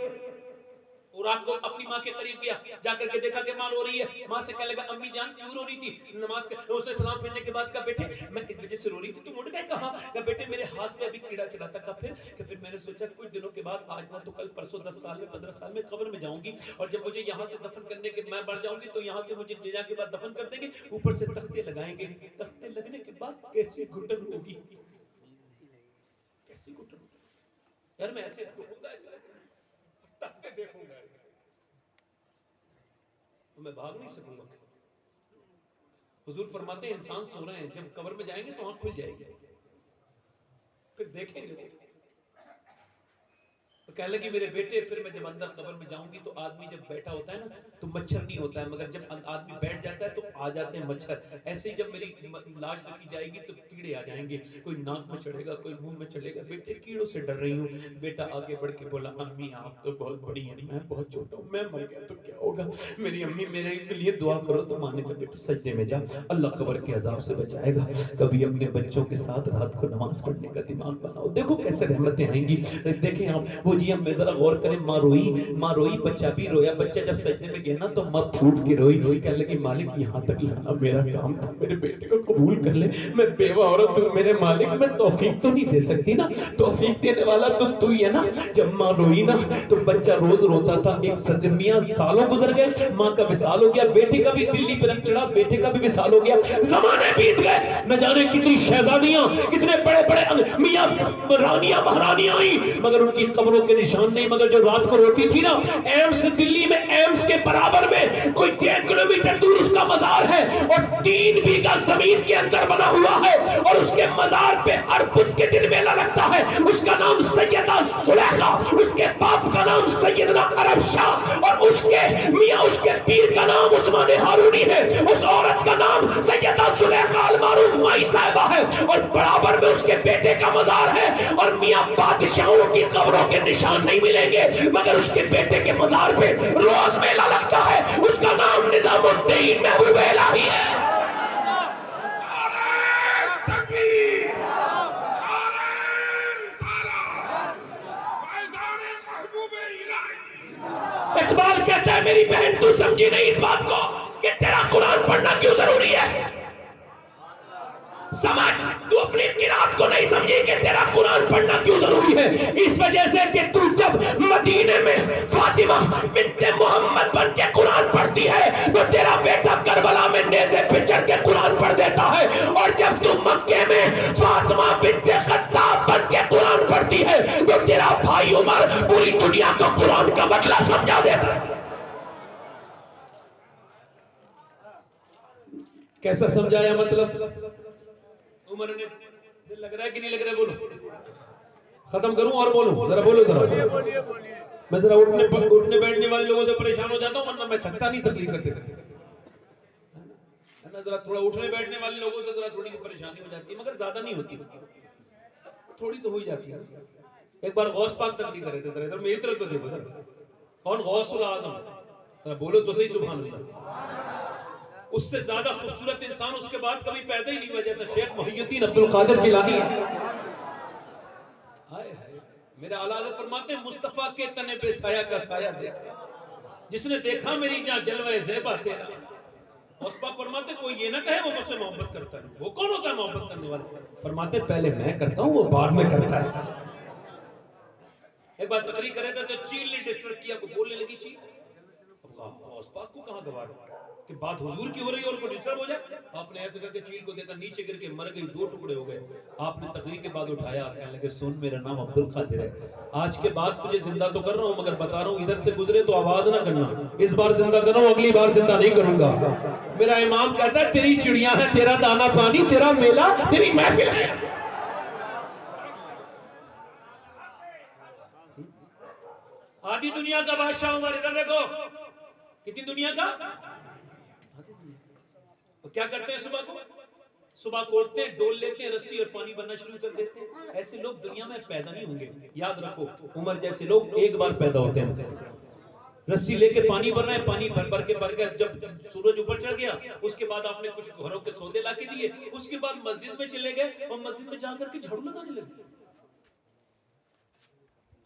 रात को अपनी माँ के करीब गया, जाकर के देखा कि माँ रो रही है। माँ से कहने लगा अम्मी जान क्यों रो रही थी? नमाज के उसने सलाम फेरने के बाद कहा बेटे मैं इस वजह से रो रही थी। तुम उठ गए? कहा बेटे मेरे हाथ में अभी कीड़ा चला था। फिर मैंने सोचा कुछ दिनों के बाद आज ना तो कल परसों 10 साल में 15 साल में कब्र में जाऊंगी, और जब मुझे यहाँ से दफन करने के मैं बढ़ जाऊंगी तो यहाँ से मुझे ले जाने के बाद दफन कर देंगे, ऊपर से तख्ते लगाएंगे, तख्ते लगने के बाद कैसी घुटन होगी, कैसी घुटन होगी यार। मैं ऐसे देखूंगा, ऐसे तख्ते देखूंगा, तो मैं भाग नहीं सकूंगा। हुजूर फरमाते हैं इंसान सो रहे हैं, जब कब्र में जाएंगे तो आंख खुल जाएगी, फिर देखेंगे तो कहने लगी मेरे बेटे फिर मैं जब अंदर कब्र में जाऊंगी तो आदमी जब बैठा होता है ना तो मच्छर नहीं होता है, मगर जब आदमी बैठ जाता है तो आ जाते हैं मच्छर। ऐसे ही जब मेरी लाश रखी जाएगी तो कीड़े आ जाएंगे, कोई नाक में चढ़ेगा कोई मुंह में चढ़ेगा। बेटे कीड़ों से डर रही हूँ। बेटा आगे बढ़ के बोला अम्मी आप तो बहुत बड़ी हैं, मैं बहुत छोटा हूँ, मैं मर गया तो क्या होगा। मेरी अम्मी मेरे लिए दुआ करो। तो माने का बेटे सजदे में जा, अल्लाह कब्र के अजाब से बचाएगा। कभी अपने बच्चों के साथ रात को नमाज पढ़ने का दिमाग बनाओ, देखो कैसे रहमतें आएंगी। देखें आप वो जी, हम जरा गौर करें। माँ रोई, बच्चा भी रोया। बच्चा जब सजदे में गया ना तो माँ फूट के रोई, कहने लगी मालिक यहाँ तक लाना मेरा काम था, मेरे बेटे को कबूल कर ले, मैं बेवा औरत हूँ मेरे मालिक, मैं तौफीक तो नहीं दे सकती ना, तौफीक देने वाला तो तू ही है ना। जब माँ रोई ना तो बच्चा रोज रोता था। एक सदमिया सालों गुजर गए, माँ का विसाल हो गया, बेटे का भी दिल्ली पे रंग चढ़ा, बेटे का भी विसाल हो गया। जमाने बीत गए, न जाने कितनी शहजादियां, कितने बड़े बड़े मियां रानियां महारानियां आई, मगर उनकी कब्रों के निशान नहीं। मगर जो रात को रोती थी ना, एम्स दिल्ली में, एम्स के बराबर में कोई 1.5 किलोमीटर दूर उसका मजार है और 3 बीघा जमीन के अंदर बना हुआ है और उसके मजार पे हर बुध के दिन मेला लगता है। उसका नाम सैयदा सुलेखा, उसके बाप का नाम सैयदना अरब शाह और उसके मियां उसके पीर का नाम उस्मान हारूनी है। उस औरत का नाम सैयदा सुलेखा अलमारूफ माई साहिबा है और बराबर में उसके बेटे का मजार है। और मियां बादशाहों की कब्रों के निशान नहीं मिलेंगे, मगर उसके बेटे के मजार पे रोज मेला लगता है। उसका नाम निजामुद्दीन महबूब इलाही है। इकबाल कहता है मेरी बहन तू समझी नहीं इस बात को कि तेरा कुरान पढ़ना क्यों जरूरी है। समझ, तू अपनी किरात को नहीं समझी कि तेरा कुरान पढ़ना क्यों जरूरी है। इस वजह से कि तू जब मदीने में फातिमा बिन्ते मोहम्मद बन के कुरान पढ़ती है तो तेरा बेटा करबला में नेज़े पे चढ़ के कुरान पढ़ देता है, और जब तू मक्के में फातिमा बिन्ते खत्ताब बन के कुरान पढ़ती है तो तेरा भाई उमर पूरी दुनिया को कुरान का मतलब समझा देता है। कैसा समझाया मतलब? उमर ने दिल लग रहा है कि नहीं लग रहा है? बोलो, खत्म करूं और बोलूं? जरा बोलो, जरा मैं जरा उठने बैठने वाले लोगों से परेशान हो जाता हूं, वरना मैं थकता नहीं तकलीफ करते करते, है ना। जरा थोड़ा उठने बैठने वाले लोगों से जरा थोड़ी सी परेशानी हो जाती है, मगर ज्यादा नहीं होती, थोड़ी तो हो ही जाती है। एक बार गौस पाक तकलीफ कर रहे थे, जरा मेरी तरफ तो देखो जरा, कौन गौसुल आजम? जरा बोलो तो सही सुभान अल्लाह। उससे ज्यादा खूबसूरत इंसान उसके बाद कभी पैदा ही नहीं हुआ जैसा शेख मुहियुद्दीन अब्दुल कादिर जिलानी है। हाय हाय, मेरे आला हज़रत फरमाते हैं मुस्तफा के तने पे साया का साया देखा, जिसने देखा मेरी जहां जलवा ज़ेबा तेरा। उस पाक फरमाते कोई ये ना कहे वो मुझसे मोहब्बत करता है, वो कौन होता है मोहब्बत करने वाला? फरमाते पहले मैं करता हूं, वो बाद में करता है। एक बार तकरीर कर रहे थे तो चील ने डिस्टर्ब किया, को बोलने लगी चील। उस पाक को कहां गवारा कि बात हुजूर की हो रही है और को डिस्टर्ब हो जाए। आपने ऐसे करके चील को देखा, नीचे गिर के मर गई, 2 टुकड़े हो गए। आपने तकरीर के बाद उठाया, कहने लगे सुन मेरा नाम अब्दुल कादिर है, आज के बाद तुझे जिंदा तो कर रहा हूं, मगर बता रहा हूं इधर से गुजरे तो आवाज ना करना, इस बार जिंदा कर रहा हूं, अगली बार जिंदा नहीं करूंगा। मेरा इमाम कहता है तेरी चिड़िया है, तेरा दाना पानी, तेरा मेला, तेरी महफिल है। आधी दुनिया का बादशाह उमर, इधर देखो कितनी दुनिया का। तो क्या करते हैं सुबह को उठते हैं, डोल लेते हैं रस्सी और पानी भरना शुरू कर देते हैं। ऐसे लोग दुनिया में पैदा नहीं होंगे, याद रखो। उमर जैसे लोग एक बार पैदा होते हैं। रस्सी लेके पानी भर रहे हैं, पानी भर के जब सूरज ऊपर चढ़ गया उसके बाद आपने कुछ घरों के सौदे ला के दिए, उसके बाद मस्जिद में चले गए और मस्जिद में जाकर के झाड़ू लगाने लगे।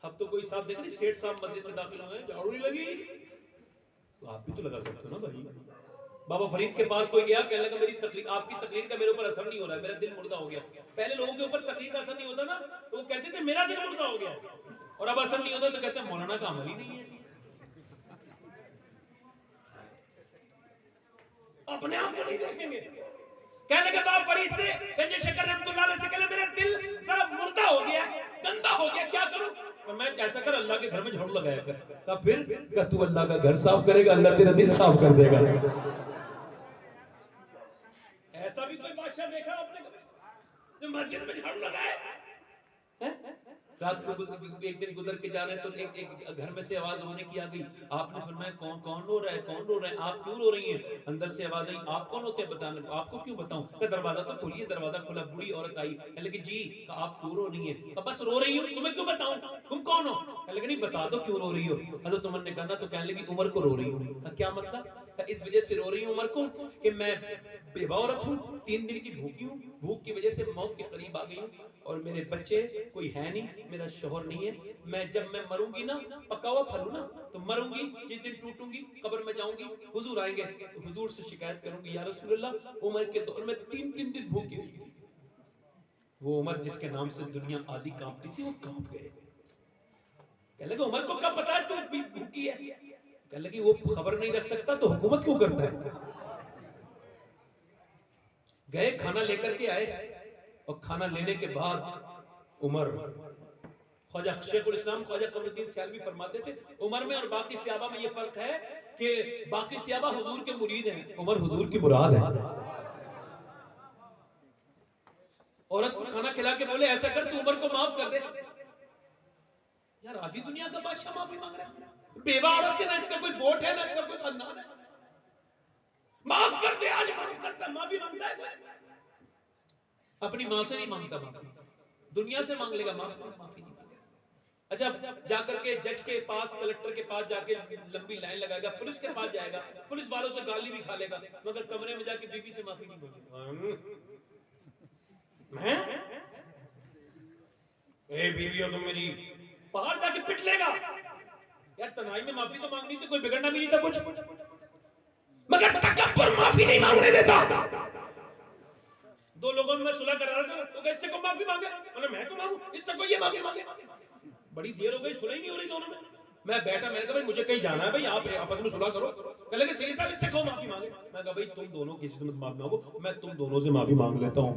अब तो कोई साहब देख रहे, सेठ साहब मस्जिद में दाखिल हुए, झाड़ू नहीं लगी, तो आप भी तो लगा सकते हो ना भाई। बाबा फरीद के पास कोई गया, कहने लगा मेरी तकलीफ, आपकी तकलीफ का मेरे ऊपर असर नहीं हो रहा है, मेरा दिल मुर्दा हो गया। पहले लोगों के ऊपर तकलीफ का असर नहीं होता ना तो वो कहते थे मेरा दिल मुर्दा हो गया, और अब असर नहीं होता तो कहते हैं मौलाना का अमल ही नहीं है। अपने आप को नहीं देखेंगे। कहने लगे बाबा फरीद से, गंज शकर रहमतुल्लाह अलैह से, कहले मेरा दिल जरा मुर्दा हो गया, गंदा हो गया, क्या करूं? तो मैं कैसा कर, अल्लाह के घर में झाड़ू लगाया कर। का फिर का तू अल्लाह का घर साफ करेगा, अल्लाह तेरा दिल साफ कर देगा। ऐसा भी कोई बादशाह देखा आपने कभी जो मस्जिद में झाड़ू लगाए? रात को एक दिन गुजर के जा रहे हैं तो एक घर में से आवाज रोने की आ गई। आपने फरमाया कौन कौन रो रहा है, कौन रो रहा है, आप क्यों रो रही हैं? अंदर से आवाज आई, आप कौन होते हैं बताने, आपको क्यों बताऊं? कहा दरवाजा तो खोलिए। दरवाजा खुला, बूढ़ी औरत आई, कहने लगी जी, कहा आप क्यों रो रही हैं? कहा बस रो रही हूं, तुम्हें क्यों बताऊं, तुम कौन हो? कहने लगी नहीं बता दो क्यों रो रही हो। हजरत उमर ने कहा ना, तो कहने लगी उमर को रो रही हूं। कहा क्या मतलब? कहा इस वजह से रो रही हूं उमर को कि मैं बेवा औरत हूं, 3 दिन की भूखी हूं, भूख की वजह से मौत के करीब आ गई हूं, और मेरे बच्चे कोई है नहीं, मेरा शोहर नहीं है। मैं जब मैं मरूंगी ना, पका हुआ फल हूं ना, तो मरूंगी, जिस दिन टूटूंगी कब्र में जाऊंगी, हुजूर आएंगे तो हुजूर से शिकायत करूंगी, या रसूलुल्लाह उमर के दौर में 3 भूखी हुई थी। वो उमर जिसके नाम से दुनिया आधी कांपती थी, वो कांप गए। कहने लगे उमर को कब पता है तू भूखी है? कहने लगी वो खबर नहीं रख सकता तो हुकूमत क्यों करता है? गए, खाना लेकर के आए, और खाना लेने के बाद उमर, ख्वाजा शेखुल इस्लाम ख्वाजा कमरुद्दीन सियालवी फरमाते थे उमर में और बाकी सहाबा में ये फर्क है कि बाकी सहाबा हुजूर के मुरीद हैं, उमर हुजूर की मुराद है। औरत को खाना खिला के बोले ऐसा कर, तू उमर को माफ कर दे। यार आधी दुनिया का बादशाह माफी मांग रहा है, बेवा औरत से, ना इसका कोई वोट है, ना इसका कोई खानदान है। माफ कर दे, आज माफ करता, माफी मांगता है कोई? अपनी मां से नहीं मांगता माफी, दुनिया से मांग लेगा माफी नहीं मांगेगा। अच्छा, जाकर के जज के पास, कलेक्टर के पास जाके लंबी लाइन लगाएगा, पुलिस के पास जाएगा, पुलिस वालों से गाली भी खा लेगा, मगर कमरे में जाके बीवी से माफी नहीं मांगेगा। मैं ए बीवी हो तुम मेरी, बाहर जाके पिट लेगा। यार तनाई में माफी तो मांगनी थी, कोई बिगड़ना भी नहीं था कुछ, मगर तकब्बुर माफी नहीं मांगने देता। दो लोगों में सुलह करा रहा था, तो इससे को माफी मांगे, मैं तो मांगू, इससे को ये माफी मांगे। बड़ी देर हो गई, सुलह ही नहीं हो रही दोनों में। मैं बैठा, मैंने कहा भाई मुझे कहीं जाना है, भाई आप आपस में सुलह करो। कहने लगे सही साहब इससे को माफी मांगे। मैं कहा भाई तुम दोनों किसी से माफी मांगो, मैं तुम दोनों से माफी मांग लेता हूं।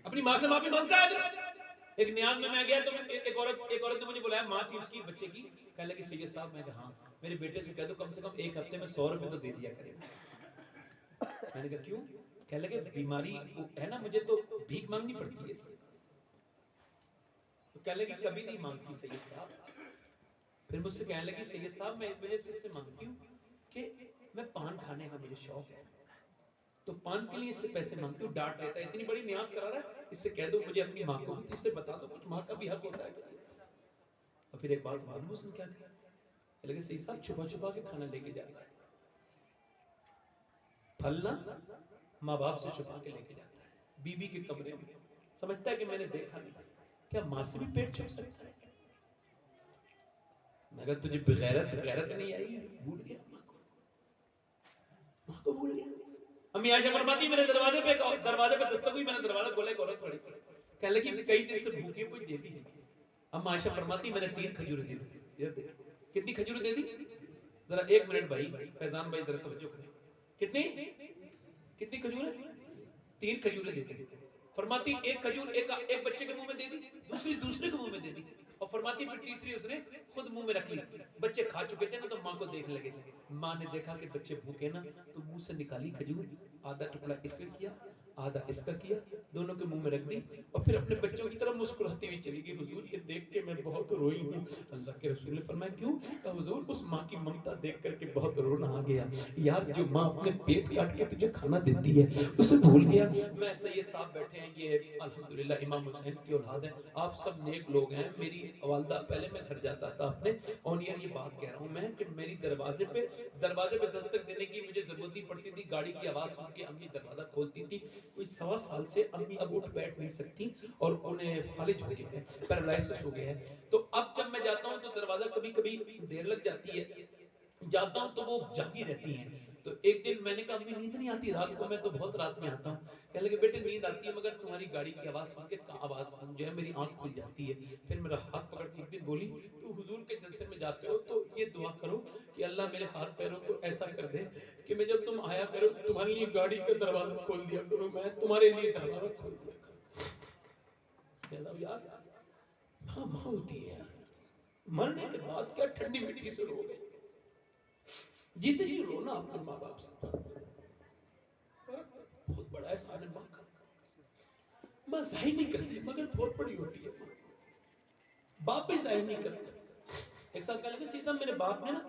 अपनी मां से माफी मांगता है। एक न्याज में मैं गया तो एक औरत ने मुझे बुलाया, मां थी उसकी बच्चे की। कहने लगी सैयद साहब, मैं कहा हाँ, मेरे बेटे से कह दो कम से कम एक हफ्ते में 100 रुपए तो दे दिया करेगा। मैंने कहा क्यों? कहने लगे बीमारी है ना, मुझे तो भीख मांगनी पड़ती है। तो कहने लगी कभी नहीं मांगती सैयद साहब। फिर मुझसे कहने लगी सैयद साहब मैं इस वजह से इससे मांगती हूँ कि मैं पान खाने का मुझे शौक है, तो पान के लिए इससे पैसे मांगती हूँ। डांट देता है, इतनी बड़ी न्याज करा रहा है, इससे कह दो मुझे अपनी माँ को भी इससे बता दो, कुछ माँ का भी हक होता है। और फिर एक बात मालूम उसने क्या किया? लगे सही साहब छुपा छुपा के खाना लेके जाता है, फल ना माँ बाप से छुपा के लेके जाता है बीबी के कमरे में, समझता है कि मैंने देखा नहीं। क्या माँ से भी पेट छुप सकता है? मगर तुझे गैरत नहीं आई, भूल गया माँ को भूल गया। अम्मी आयशा फरमाती मेरे दरवाजे पे दस्तक हुई, मैंने दरवाजा खोला, एक औरत खड़ी कहने लगी कई दिन से भूखी कोई दे दी। अम्मा आयशा फरमाती मैंने 3 खजूरें दे दी। ये देख कितनी खजूरें दे दी, जरा 1 मिनट भाई फैजान भाई जरा तवज्जो करें, कितनी खजूरें? 3 खजूरें दे दी। फरमाती एक खजूर एक बच्चे के मुंह में दे दी, दूसरे के मुंह में दे दी, और फरमाती फिर तीसरी उसने खुद मुंह में रख ली। बच्चे खा चुके थे ना तो माँ को देखने लगे, माँ ने देखा कि बच्चे भूखे ना, तो मुंह से निकाली खजूर, आधा टुकड़ा इसका किया आधा इसका किया, दोनों के मुंह में रख दी, और फिर अपने बच्चों की तरफ मुस्कुराती हुई चली गई। हुजूर ये देख के मैं बहुत रोई हूँ। अल्लाह के रसूल ने फरमाया क्यों? तो हुजूर उस माँ की ममता देख करके बहुत रोना आ गया। यार जो माँ अपने पेट काट के तुझे खाना देती है उसे भूल गया। मैं सैयद साहब बैठे हैं, ये अल्हम्दुलिल्लाह इमाम हुसैन की औलाद है, आप सब नेक लोग हैं। मेरी वालदा, पहले मैं घर जाता था अपने, और ये बात कह रहा हूँ मैं कि मेरी दरवाजे पे दस्तक देने की मुझे जरूरत नहीं पड़ती थी, गाड़ी की आवाज सुन के अम्मी दरवाजा खोलती थी। कोई 1.25 साल से अम्मी अब उठ बैठ नहीं सकती और उन्हें फालिज हो गया है, पैरालिसिस हो गया है। तो अब जब मैं जाता हूँ तो दरवाजा कभी कभी देर लग जाती है, जाता हूँ तो वो जागी रहती हैं। तो एक दिन मैंने कहा अम्मी नींद नहीं आती रात को? मैं तो बहुत रात में आता हूँ। कहने लगे बेटे नींद आती है, मगर तुम्हारी गाड़ी की आवाज सुन के आवाज जो है मेरी आंख खुल जाती है। फिर मेरा हाथ पकड़ के एक दिन बोली तो हुजूर के जलसे में जाते हो तो ये दुआ करो कि अल्लाह मेरे हाथ पैरों को ऐसा कर दे कि मैं जब तुम आया करो तुम्हारे लिए गाड़ी का दरवाजा खोल दिया करो, मैं तुम्हारे लिए दरवाजा खोल दिया करो। यार माँ होती है, मरने के बाद क्या ठंडी मिट्टी से रो गए, जीते जी रोना अपने माँ बाप से बहुत बड़ा एहसान है माँ का। माँ जाहिर नहीं करती मगर बहुत बड़ी होती है, बाप भी जाहिर नहीं करता। एक साल कहने लगे सीधा मेरे बाप ने ना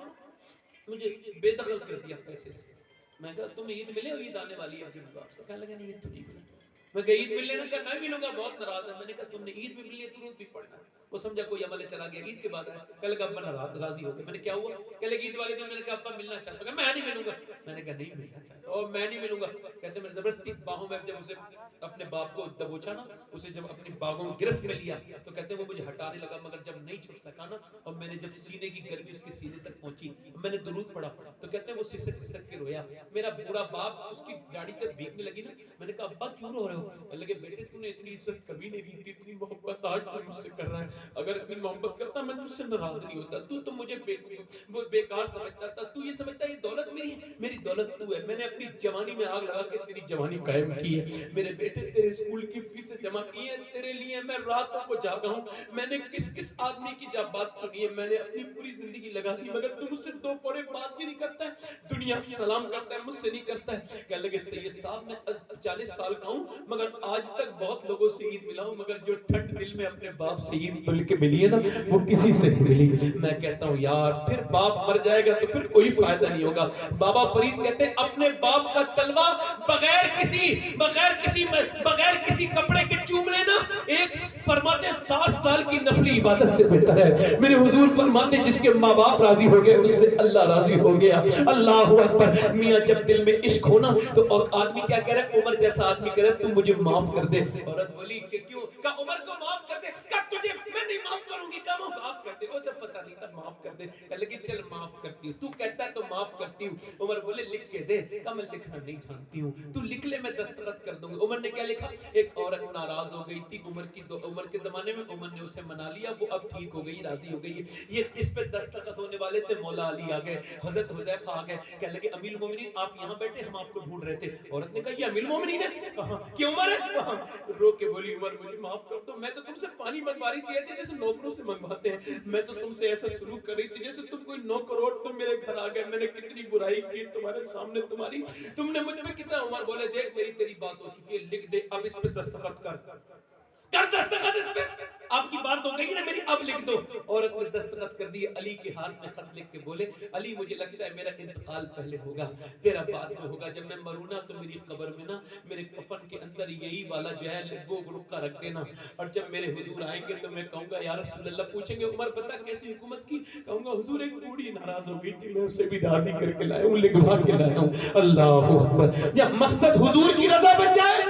मुझे बेदखल कर दिया पैसे से। मैं कहा तुम्हें ईद मिले और ईद आने वाली है आपके बाप से। कहने लगे नहीं ईद तो नहीं मिला। मैं कहा ईद मिलने ना कर मैं मिलूंगा, बहुत नाराज है। मैंने कहा तुमने ईद भी मिलनी है दुरूद भी पढ़ना है। वो समझा कोई अमल चला गया, ईद के बाद आया। कह लगा अब्बा नाराज राजी हो गए। मैंने क्या हुआ? कह लगे ईद वाले दिन मैंने कहा अब्बा मिलना चाहता हूं। मैं नहीं मिलूंगा। मैंने कहा नहीं मिलना चाहता और मैं नहीं मिलूंगा। कहते मैं जबरदस्ती बाहों में जब उसे अपने बाप को दबोचा ना, उसे जब अपनी बाहों में गिरफ्त में लिया तो कहते वो मुझे हटाने लगा, मगर जब नहीं छुट सका ना और मैंने जब सीने की गर्मी उसके सीने तक पहुंची, मैंने दुरूद पढ़ा तो कहते वो सिसक सिसक के रोया। मेरा बुरा बाप उसकी गाड़ी जब भीगने लगी ना, मैंने कहा अब्बा क्यों रो रहे हो? कहने लगे बेटे तूने इतनी इज्जत कभी नहीं दी थी, इतनी मोहब्बत आज तू मुझसे कर रहा है। अगर इतनी मोहब्बत करता मैं तुझसे नाराज नहीं होता। तू तो मुझे बेकार समझता था। तू ये समझता ये दौलत मेरी है, मेरी दौलत तू है। मैंने अपनी जवानी में आग लगा के तेरी जवानी कायम की है। मेरे बेटे तेरे स्कूल की फीस जमा की है, तेरे लिए मैं रातों को जागा हूं। मैंने किस किस आदमी की जब बात सुनी है, मैंने अपनी पूरी जिंदगी लगा दी, मगर तू मुझसे दो पौरे बात भी नहीं करता है। दुनिया सलाम करता है, मुझसे नहीं करता है। कह लगे सैयद साहब मैं 40 साल का हूं मगर आज तक बहुत लोगों से ईद मिला हूं, मगर जो ठंड दिल में अपने बाप से ईद मिल के मिली है ना वो किसी से नहीं मिली। मैं कहता हूं यार फिर बाप मर जाएगा तो फिर कोई फायदा नहीं होगा। बाबा फरीद कहते हैं अपने बाप का तलवा बगैर किसी कपड़े के चूम लेना एक फरमाते 7 साल की नफली इबादत से बेहतर है। मेरे हुजूर फरमाते जिसके माँ बाप राजी हो गए उससे अल्लाह राजी हो गया। अल्लाह अकबर। मियां जब दिल में इश्क हो ना तो और आदमी क्या कह रहा है, उमर जैसा आदमी कह रहा है तू मुझे माफ कर दे। औरत बोली कि क्यों? का उमर को माफ कर दे। का तुझे मैं नहीं माफ करूंगी। का माफ कर दे। उसे पता नहीं था माफ कर दे। कह लगी चल माफ करती हूँ, तू कहता है तो माफ करती हूँ। उमर बोले लिख के दे। का मैं लिखना नहीं जानती हूँ, तू लिख ले मैं दस्तखत कर दूंगी। उमर ने क्या लिखा? एक औरत नाराज हो गई थी उमर के जमाने में, उमर ने उसे मना लिया, वो अब ठीक हो गई, राजी हो गई। ये इस पे दस्तखत होने वाले थे, मौला अली आ गए, हजरत हुजैफा आ गए। कह लगे अमीर मोमिनीन आप यहाँ बैठे, हम आपको ढूंढ रहे थे। औरत ने कहा ये अमीर मोमिनीन है? कहां? कि उमर है? कहां? रो के बोली उमर मुझे माफ कर दो, मैं तो तुमसे पानी मंगवा रही थी ऐसे जैसे नौकरों से मंगवाते हैं। मैं तो तुमसे ऐसा सलूक कर रही थी जैसे तुम कोई नौकर और तुम मेरे घर आ गए। मैंने कितनी बुराई की तुम्हारे सामने, तुम्हारी तुमने मुझ पे कितना। उमर बोले देख मेरी तेरी बात हो चुकी है, लिख दे अब इस पे दस्तखत कर दस्तखत इस पे। आपकी बात हो गई ना मेरी, अब लिख दो। औरत ने दस्तखत कर दिए। अली के हाथ में खत लिख के बोले अली मुझे लगता है मेरा इंतकाल पहले होगा, तेरा बाद में होगा। जब मैं मरूना तो मेरी कब्र में ना मेरे कफन के अंदर यही वाला जो है वो रुक्का रख देना, और जब मेरे हुजूर आएंगे तो मैं कहूंगा या रसूल अल्लाह। पूछेंगे उमर बता कैसी हुकूमत की? कहूंगा हुजूर एक बूढ़ी नाराज हो गई थी, मैं उसे भी राजी करके लाया हूं, लिखवा के लाया हूं। अल्लाह अकबर। या मकसद हुजूर की रजा बन जाए।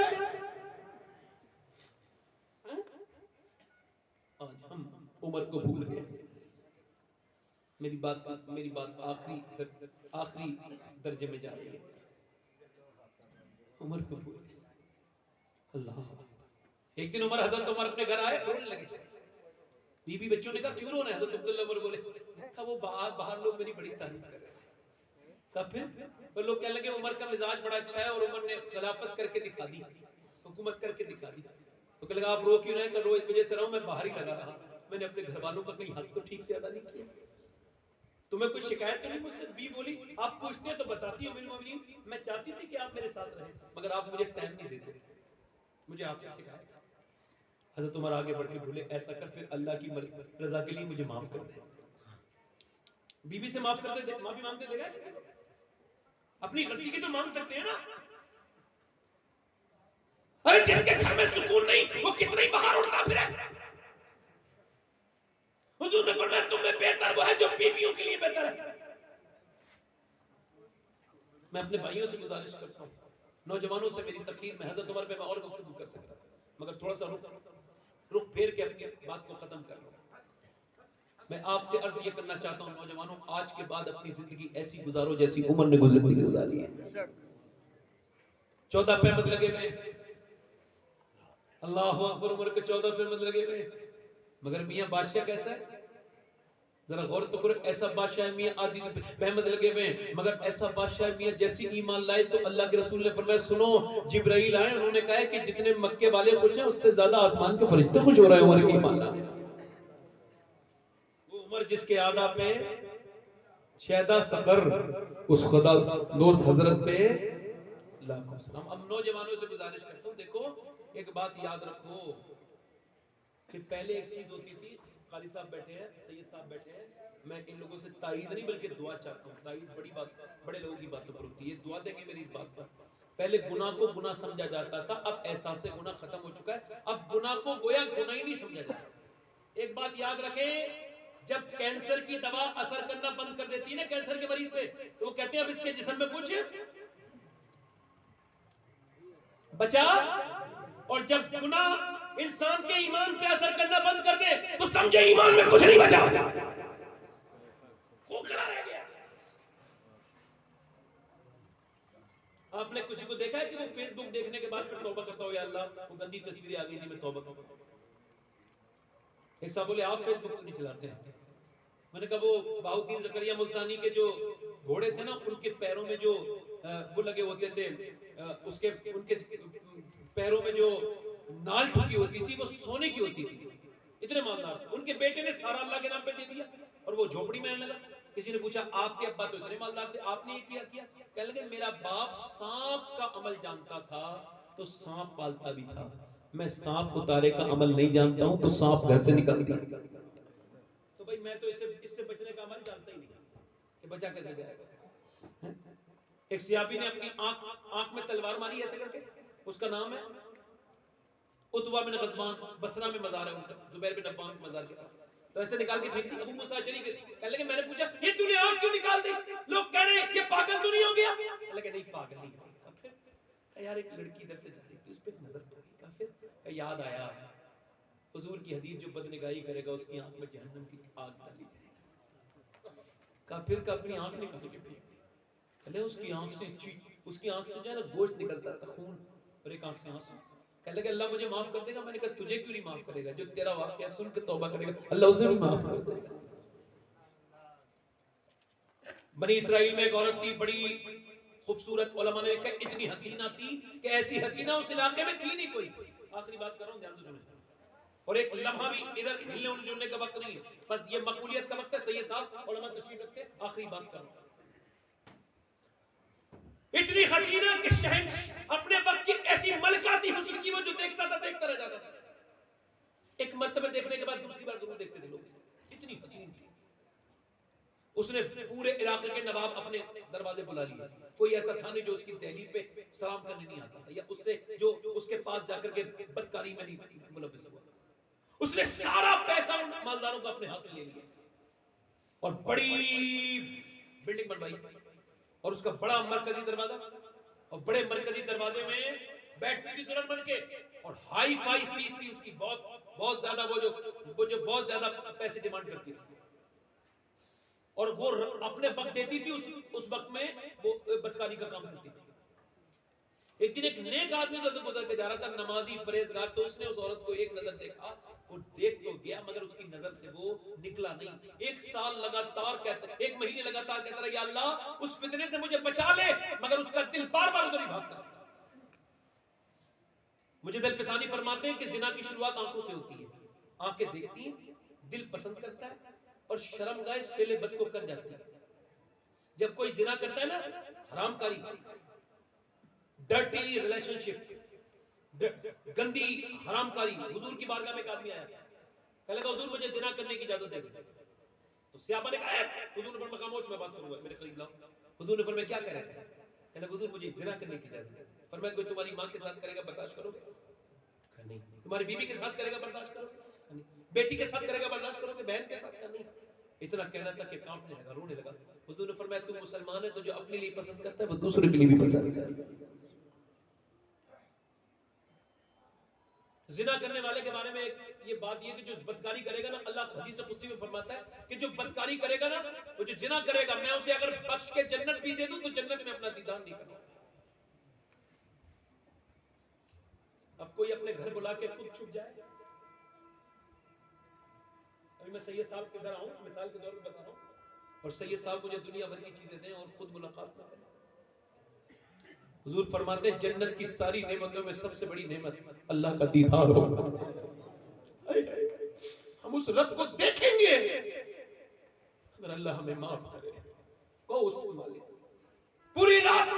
आज हम उमर को भूल गए। मेरी बात आखिरी दर्जे में जा रही है। उमर को भूल गए। अल्लाह। एक दिन हजरत उमर अपने घर आए, रोने लगे। बीबी बच्चों ने कहा क्यों रो रहे हैं? हजरत अब्दुल्लाह उमर बोले कहा वो बाहर लोग मेरी बड़ी तारीफ कर रहे हैं। कब फिर तो लोग कहने लगे उमर का मिजाज बड़ा अच्छा है और उमर ने खिलाफत करके दिखा दी, हुकूमत करके दिखा दी। तो कहने लगा आप रो क्यों रहे? कर रो इस वजह से रहो मैं बाहर ही लगा रहा, मैंने अपने घर वालों का कोई हक तो ठीक से अदा नहीं किया। तुम्हें कुछ शिकायत तो नहीं मुझसे? बी बोली आप पूछते तो बताती हूँ मैं चाहती थी कि आप मेरे साथ रहे मगर आप मुझे टाइम नहीं देते, मुझे आपसे शिकायत। हजरत उमर आगे बढ़ के बोले ऐसा कर फिर अल्लाह की रजा के लिए मुझे माफ कर दे। बीबी से माफ कर दे, माफी मांगते देगा? अपनी गलती की तो मांग सकते हैं ना। अरे जिसके घर में सुकून नहीं वो कितना ही बाहर उड़ता फिरे। हुजूर ने फरमाया तुम में बेहतर वो है जो बीवियों के लिए बेहतर है। मैं अपने भाइयों से गुजारिश करता हूं, नौजवानों से मेरी तकरीर में हजरत उमर पे मैं और गुफ्तगू कर सकता था मगर थोड़ा सा रुक फेर के अपनी बात को खत्म कर लो। मैं आपसे अर्ज ये करना चाहता हूं नौजवानों, आज के बाद अपनी जिंदगी ऐसी गुजारो जैसी उमर ने जिंदगी गुजारी है। 14 पैमत लगे हुए, अल्लाह अकबर, उमर के 14 पैमत लगे हुए। मगर मियां बादशाह कैसा है जरा गौर तो करो। ऐसा बादशाह मियां आदि पैमत लगे हुए मगर ऐसा बादशाह मियां जैसी ईमान लाए तो अल्लाह के रसूल ने फरमाया सुनो जिब्राइल आए, उन्होंने कहा कि जितने मक्के वाले खुश हैं उससे ज्यादा आसमान के फरिश्ते खुश हो रहे हैं उमर के ईमान लाने। वो उमर जिसके आदा पे शहदा सकर, उस खुदा दोस्त हजरत पे लाखों सलाम। अब नौजवानों से गुजारिश करता हूं, देखो एक बात याद रखो कि पहले एक चीज होती थी, काली साहब बैठे हैं, सैयद साहब बैठे हैं, मैं इन लोगों से ताईद नहीं बल्कि दुआ चाहता हूँ। ताईद बड़ी बात, बड़े लोगों की बातों पर होती है, दुआ देंगे मेरी इस बात पर। पहले गुनाह को गुनाह समझा जाता था, अब एहसास से गुनाह खत्म हो चुका है, अब गुनाह को गोया गुनाह ही नहीं समझा जाता। एक बात याद रखें, जब कैंसर की दवा असर करना बंद कर देती है ना कैंसर के मरीज पे, तो वो कहते हैं अब इसके जिस्म में कुछ बचा। और जब गुनाह इंसान के ईमान पे असर करना बंद कर दे तो समझे ईमान में कुछ नहीं बचा, खोखला रह गया। आपने किसी को देखा है कि वो फेसबुक देखने के बाद फिर तौबा करता हो, या अल्लाह वो गंदी तस्वीरें आ गई थी मैं तौबा करूं। एक साहब बोले आप फेसबुक क्यों नहीं चलाते हैं? मैंने कहा वो बाहुद्दीन ज़करिया मुल्तानी के जो घोड़े थे ना, उनके पैरों में जो वो लगे होते थे, उसके उनके पैरों में जो नाल ठुकी होती थी वो सोने की होती थी, इतने मालदार। उनके बेटे ने सारा अल्लाह के नाम पे दे दिया और वो झोपड़ी में रहने लगा। किसी ने पूछा आपके अब्बा तो इतने मालदार थे, आपने ये किया? कहने लगे मेरा बाप सांप का अमल जानता था तो सांप पालता भी था, मैं सांप उतारे का अमल नहीं जानता हूं तो सांप घर से निकल गया। तो भाई मैं तो इससे बचने का अमल जानता ही नहीं कि बचा कैसे जाएगा। एक सियाबी ने अपनी आंख में तलवार मारी ऐसे करके, उसका नाम है उतबा बिन गज़वान, बसरा में मज़ार है उनका, जुबैर बिन अव्वाम के मज़ार के पास। तो ऐसे निकाल के फेंक दी। अबू मूसा अशअरी के कहने लगे मैंने पूछा ये तूने आंख क्यों निकाल दी? लोग कह रहे हैं ये पागल तो नहीं हो गया? कहने लगे नहीं पागल नहीं हो। फिर यार एक लड़की इधर से जा रही थी, उस पे नजर पड़ी, फिर याद आया हुजूर की हदीस जो बदनिगाही करेगा उसकी आंख में जहन्नम की आग डाली जाएगी। काफिर का अपनी आंख निकाल के फेंक दी। कहले उसकी आंख से जो है ना गोश्त निकलता था, खून, और एक आंख से आंसू। कहने लगे अल्लाह मुझे माफ कर देगा? मैंने कहा तुझे क्यों नहीं माफ करेगा? जो तेरा वाकया सुन के तौबा करेगा अल्लाह उसे भी माफ कर देगा। बनी इस्राइल में एक औरत थी, बड़ी खूबसूरत, उलमा ने लिखा इतनी हसीना थी कि ऐसी हसीना उस इलाके में थी नहीं कोई। आखिरी बात कर रहा हूं, ध्यान से सुने, और एक लम्हा भी इधर हिलने जुलने का वक्त नहीं है, बस ये मकबूलियत का वक्त है। सैयद साहब उलमा तशरीफ रखते, आखिरी बात कर रहा हूं। इतनी हसीना कि शहंशाह अपने वक्त की ऐसी मलका थी हुस्न की, वो जो देखता था देखता रह जाता था। एक मर्तबा देखने के बाद दूसरी बार जरूर देखते थे लोग, इतनी हसीन थी। उसने पूरे इलाके के नवाब अपने दरवाजे बुला लिए, कोई ऐसा था नहीं जो उसकी दहलीज पे सलाम करने नहीं आता था या उससे जो उसके पास जाकर के बदकारी में नहीं मुलव्वस हुआ। उसने सारा पैसा उन मालदारों का अपने हाथ में ले लिया और बड़ी बिल्डिंग बनवाई और उसका बड़ा मरकजी दरवाजा, और बड़े मरकजी दरवाजे में बैठती थी दुल्हन बन के, और हाई फाई फीस भी उसकी बहुत ज्यादा, वो जो बहुत ज्यादा पैसे डिमांड करती थी, और वो अपने वक्त देती थी उस वक्त में वो बदकारी का काम करती थी। एक दिन एक नेक आदमी उधर गुजर के जा रहा था, नमाजी परहेजगार, तो उसने उस औरत को एक नजर देखा, वो देख तो गया मगर उसकी नजर से वो निकला नहीं। एक साल लगातार कहता, एक महीने लगातार कहता रहा या अल्लाह उस फितने से मुझे बचा ले, मगर उसका दिल बार बार उधर ही भागता। मुझे दिल पिसानी फरमाते हैं कि जिना की शुरुआत आंखों से होती है, आंखें देखती हैं, दिल पसंद करता है और शर्मगाह इस पहले बद को कर जाती है। जब कोई जिना करता है ना, हरामकारी, डर्टी रिलेशनशिप, गंदी हरामकारी। हुजूर की बारगाह में एक आदमी आया, कहने लगा हुजूर मुझे जिना करने की इजाजत दे दो। तो सहाबा ने कहा हुजूर ने फरमाया खामोश, मैं बात करूंगा, मेरे करीब लाओ। हुजूर ने फरमाया क्या कह रहे थे? कहने लगा हुजूर मुझे जिना करने की इजाजत दे दो। फरमाया कोई तुम्हारी मां के साथ करेगा बर्दाश्त करोगे? नहीं। तुम्हारी बीवी के साथ करेगा बर्दाश्त करोगे? नहीं। बेटी के साथ करेगा बर्दाश्त करोगे? बहन के साथ नहीं। इतना कहना था कि कांपने लगा, रोने लगा। हुजूर ने फरमाया तू मुसलमान है तो जो अपने लिए पसंद करता है वो दूसरे के लिए भी पसंद करता है। जिना करने वाले के बारे में ये बात ये कि जो बदकारी करेगा ना, अल्लाह हदीस कुदसी में फरमाता है कि जो बदकारी करेगा ना, वो जो जिना करेगा, मैं उसे अगर बख्श के जन्नत भी दे दूं तो जन्नत में अपना दीदार नहीं करूंगा। अब कोई अपने घर बुला के खुद छुप जाए। अभी मैं सैयद साहब के घर आऊं, मिसाल के तौर पर बता रहा हूं, और सैयद साहब मुझे दुनिया भर की चीजें दें और खुद मुलाकात ना करें। हुजूर फरमाते हैं जन्नत की सारी नेमतों में सबसे बड़ी नेमत अल्लाह का दीदार होगा। हम उस रब को देखेंगे अगर अल्लाह हमें माफ करे। को उससे मालिक पूरी रात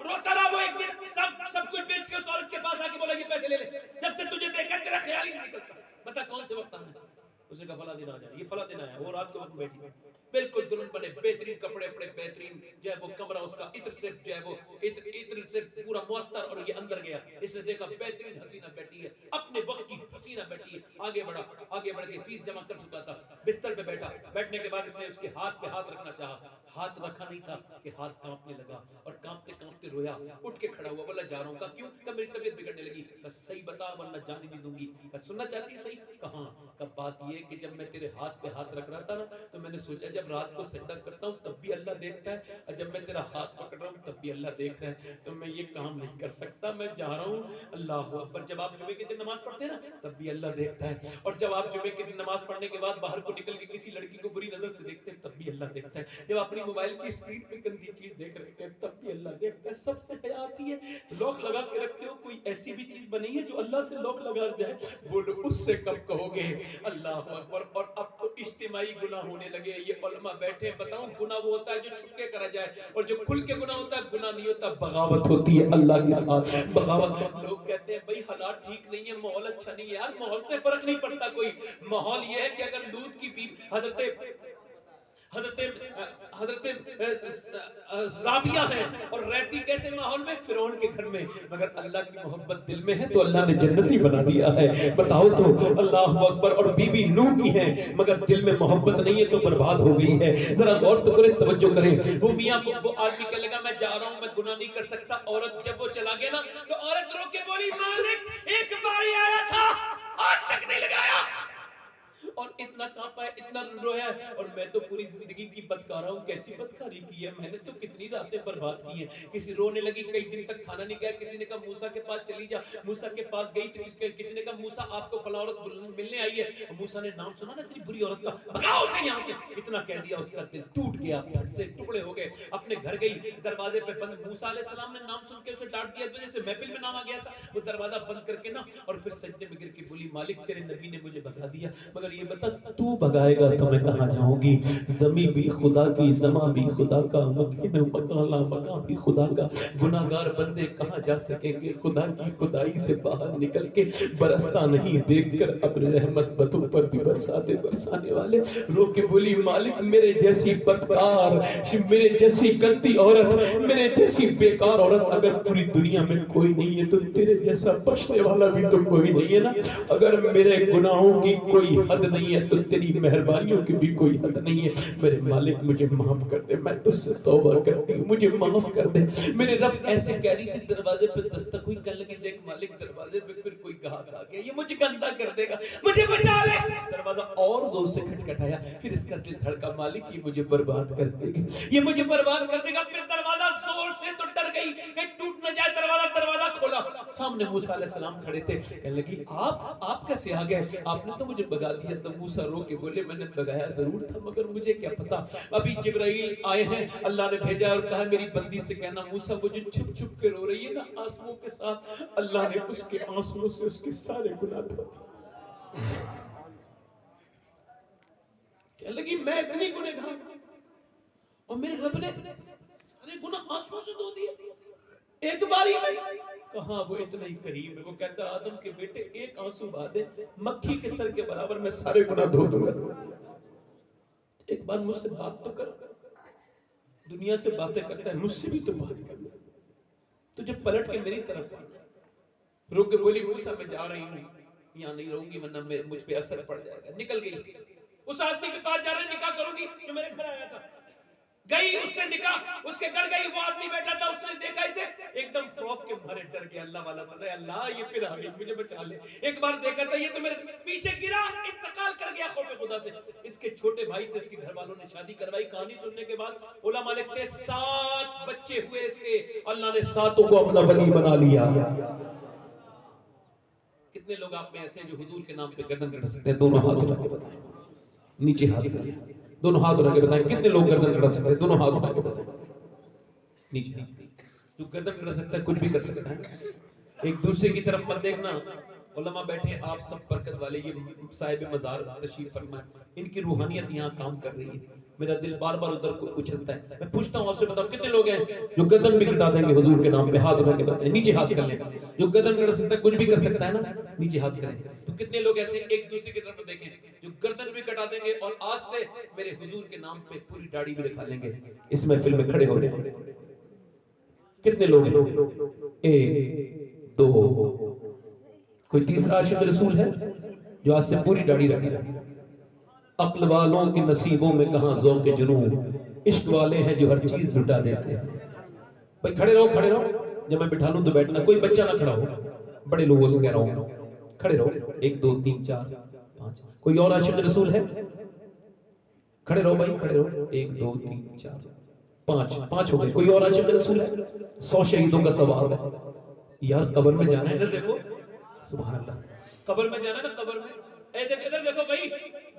रोता रहा, वो एक दिन सब कुछ बेच के उस औरत के पास आके बोला ये पैसे ले ले, जब से तुझे देखा तेरा ख्याल ही नहीं निकलता, बता कौन से वक्त आना है। उसने कहा फला दिन आ जाए, ये फला दिन आया। वो रात को वक्त बैठी थी, बिल्कुल दुल्हन बने, बेहतरीन कपड़े अपने बेहतरीन, जो है वो कमरा उसका इत्र से जो है वो इत्र से पूरा मुअत्तर, और ये अंदर गया, इसने देखा बेहतरीन हसीना बैठी है, अपने वक्त की हसीना बैठी है। आगे बढ़ा, आगे बढ़ के फीस जमा कर चुका था, बिस्तर पे बैठा, बैठने के बाद इसने उसके हाथ पे हाथ रखना चाहा, हाथ रखा नहीं था कि हाथ कांपने लगा, और कांपते कांपते रोया, उठ के खड़ा हुआ, बोला जा रहा हूं। कहा क्यों? कहा मेरी तबीयत बिगड़ने लगी। कहा सही बता वरना जाने नहीं दूंगी। कहा सुनना चाहती है सही? कहा कब बात ये कि जब मैं तेरे हाथ पे हाथ रख रहा था ना, तो मैंने सोचा जब रात को सजदा करता हूँ तब भी अल्लाह देखता है, और जब मैं तेरा हाथ पकड़ रहा हूँ तब भी अल्लाह देख रहा है, तो मैं ये काम नहीं कर सकता, मैं जा रहा हूँ। अल्लाह अकबर। जब आप जुमे के दिन नमाज पढ़ते हैं ना, तब भी अल्लाह देखता है, और जब आप जुमे के दिन नमाज पढ़ने के बाद बाहर को निकल के किसी लड़की को बुरी नजर से देखते हैं, तब भी अल्लाह देखता है, जब अपनी मोबाइल की स्क्रीन पे गंदी चीज देख रहे हैं तब भी अल्लाह देखता है। सबसे हया आती है, लॉक लगा के रखते हो, कोई ऐसी भी चीज बनी है जो अल्लाह से लॉक लगा जाए, बोलो उससे कब कहोगे अल्लाह अकबर। और अब तो इज्तिमाई गुनाह होने लगे। ये उलमा बैठे, बताऊं गुनाह वो होता है जो छुप के करा जाए, और जो खुल के गुनाह होता है गुनाह नहीं होता, बगावत होती है अल्लाह के साथ, बगावत। लोग कहते हैं भाई हालात ठीक नहीं है, माहौल अच्छा नहीं है। यार माहौल से फर्क नहीं पड़ता कोई, माहौल ये है कि अगर लूत की हजरत राबिया है और रहती कैसे माहौल में, फिरौन के घर में, मगर अल्लाह की मोहब्बत दिल में है तो अल्लाह ने जन्नती बना दिया है। बताओ तो अल्लाह अकबर। और बीबी नूह की है मगर दिल में मोहब्बत नहीं है तो बर्बाद हो गई है। जरा गौर तो करें, तवज्जो करें। वो मियां वो आदमी कहने लगा मैं जा रहा हूं, मैं गुनाह नहीं कर सकता। औरत जब वो चला गया ना, तो औरत रो के बोली मालिक एक बार आया था, हाथ तक नहीं लगाया, और इतना कांपा है, इतना रोया है, और मैं तो पूरी जिंदगी की बदकारा हूं। कैसी बदकारी की है मैंने, तो कितनी रातें बर्बाद की हैं। किसी रोने लगी, कई दिन तक खाना नहीं खाया। किसी ने कहा मूसा के पास चली जा, मूसा के पास गई तो किसी ने कहा मूसा आपको फला औरत मिलने आई है। मूसा ने नाम सुना ना तेरी बुरी औरत का, भगाओ उसे यहाँ से। इतना कह दिया, उसका दिल टूट गया, फट से टुकड़े हो गए। अपने घर गई, दरवाजे पे बंद। मूसा अलैहिस्सलाम ने नाम सुन के उसे डांट दिया, वजह से महफिल में नाम आ गया था। वो दरवाजा बंद करके ना, और फिर सजदे में गिर के बोली मालिक तेरे नबी ने मुझे भगा दिया, मगर ये बता तू भगाएगा तो मैं कहां जाऊंगी। जमी भी खुदा की, जमा भी खुदा का, मकीन मकाला मकाम भी खुदा का। गुनाहगार बंदे कहां जा सकेंगे खुदा की खुदाई से बाहर निकल के। बरसता नहीं देखकर अपनी रहमत बतों पर भी बरसाते, बरसाने वाले। रो के बोली मालिक मेरे जैसी बदकार, मेरे जैसी गंदी औरत, मेरे जैसी बेकार औरत अगर पूरी दुनिया में कोई नहीं है तो तेरे जैसा बख्शने वाला भी तो कोई नहीं है ना। अगर मेरे गुनाहों की कोई हद नहीं है तो तेरी मेहरबानियों की भी कोई हद नहीं है। मेरे मालिक मुझे माफ कर दे, मैं तुझसे तौबा करती हूँ, मुझे माफ कर दे। मेरे रब ऐसे कह रही थी, दरवाजे पे दस्तक हुई, कहने लगी देख मालिक दरवाजे पे फिर कोई गाहक आ गया, ये मुझे गंदा कर देगा, मुझे बचा ले। दरवाजा और जोर से खटखटाया, फिर इसका दिल धड़का, मालिक ये मुझे बर्बाद कर देगा, ये मुझे बर्बाद कर देगा। फिर दरवाजा जोर से तो डर गई कहीं टूट न जाए दरवाजा खोला, सामने मूसा अलैहिस्सलाम खड़े थे। कहने लगी आप कैसे आ गए, आपने तो मुझे भगा दिया। तो मूसा रो के बोले मैंने भगाया जरूर था मगर मुझे क्या पता, अभी जिब्राइल आए हैं, अल्लाह ने भेजा और कहा मेरी बंदी से कहना मूसा वो जो छुप छुप के रो रही है ना आंसुओं के साथ, अल्लाह ने उसके आंसुओं से उसके सारे गुनाह धो दिए। कहने लगी मैं इतनी गुनहगार और मेरे रब ने सारे गुनाह आंसुओं से धो दिए एक बारी में। कहा वो इतना ही करीब है, वो कहता आदम के बेटे एक आंसू बहा दे, मक्खी के सर के बराबर मैं सारे गुनाह धो दूंगा। एक बार मुझसे बात तो कर, दुनिया से बातें करता है, मुझसे भी तो बात कर, तुझे पलट के मेरी तरफ आना। रुक के बोली मूसा मैं जा रही हूँ, यहाँ नहीं रहूंगी वरना मुझ पे असर पड़ जाएगा। निकल गई, उस आदमी के पास जा रहे निकाह करूंगी जो मेरे घर आया था। गई उसने निकाह, उसके घर गई, वो आदमी बैठा था, उसने देखा इसे, एकदम खौफ के मारे डर गया। अल्लाह वाला था, अल्लाह ये फिर आ गई, मुझे बचा ले। एक बार देखा था ये तो मेरे पीछे गिरा, इंतकाल कर गया खौफ खुदा से। इसके छोटे भाई से इसके घर वालों ने शादी करवाई। कहानी सुनने के बाद उलमा लिखते हैं 7 बच्चे हुए इसके, अल्लाह ने 7 को अपना वली बना लिया। कितने लोग आप में ऐसे जो हुजूर के नाम पे गर्दन कट सकते हैं? दोनों हाथ उठा के बताएं, नीचे हाथ करिए, दोनों हाथ उठा के बताएं कितने लोग गर्दन कटा सकते हैं? दोनों हाथ उठा के बताएं, नीचे हाथ। जो गर्दन कटा सकता है कुछ भी कर सकता है। एक दूसरे की तरफ मत देखना। उलमा बैठे, आप सब बरकत वाले, ये साहिब मजार तशरीफ फरमाए, इनकी रूहानियत यहाँ काम कर रही है। मेरा दिल बार बार उधर को उछलता है। मैं पूछता हूँ आपसे, बताओ कितने लोग हैं जो गर्दन भी कटा देंगे हुजूर के नाम पे? हाथ उठा के बताएं, नीचे हाथ कर लें। जो गर्दन कटा सकता है, कुछ भी कर सकता है ना, नीचे हाथ करें। तो कितने लोग ऐसे एक दूसरे की तरफ देखें जो गर्दन भी कटा देंगे और आज से मेरे हुजूर के नाम पे पूरी दाढ़ी भी रखा लेंगे, इस महफिल में खड़े हो जाएंगे? कितने लोग हैं? एक, दो, कोई तीसरा आशिक रसूल है जो आज से पूरी दाढ़ी रखे? अक्ल वालों के नसीबों में कहां ज़ौक़ जुनून, इश्क वाले हैं जो हर चीज लुटा देते हैं। भाई खड़े रहो, खड़े रहो। जब मैं बिठा लूं तो बैठना, कोई बच्चा ना खड़ा हो, बड़े लोगों से कह रहा हूं, खड़े रहो। 1 2 3 4 5। कोई और आशिक रसूल है? खड़े रहो भाई, खड़े रहो। 1 2 3 4 5 5 हो गए। कोई और आशिक रसूल है? 100 शहीदों का सवाब है यार। कब्र में जाना है ना, देखो सुभान अल्लाह, कब्र में जाना है ना, कब्र में। इधर देखो भाई,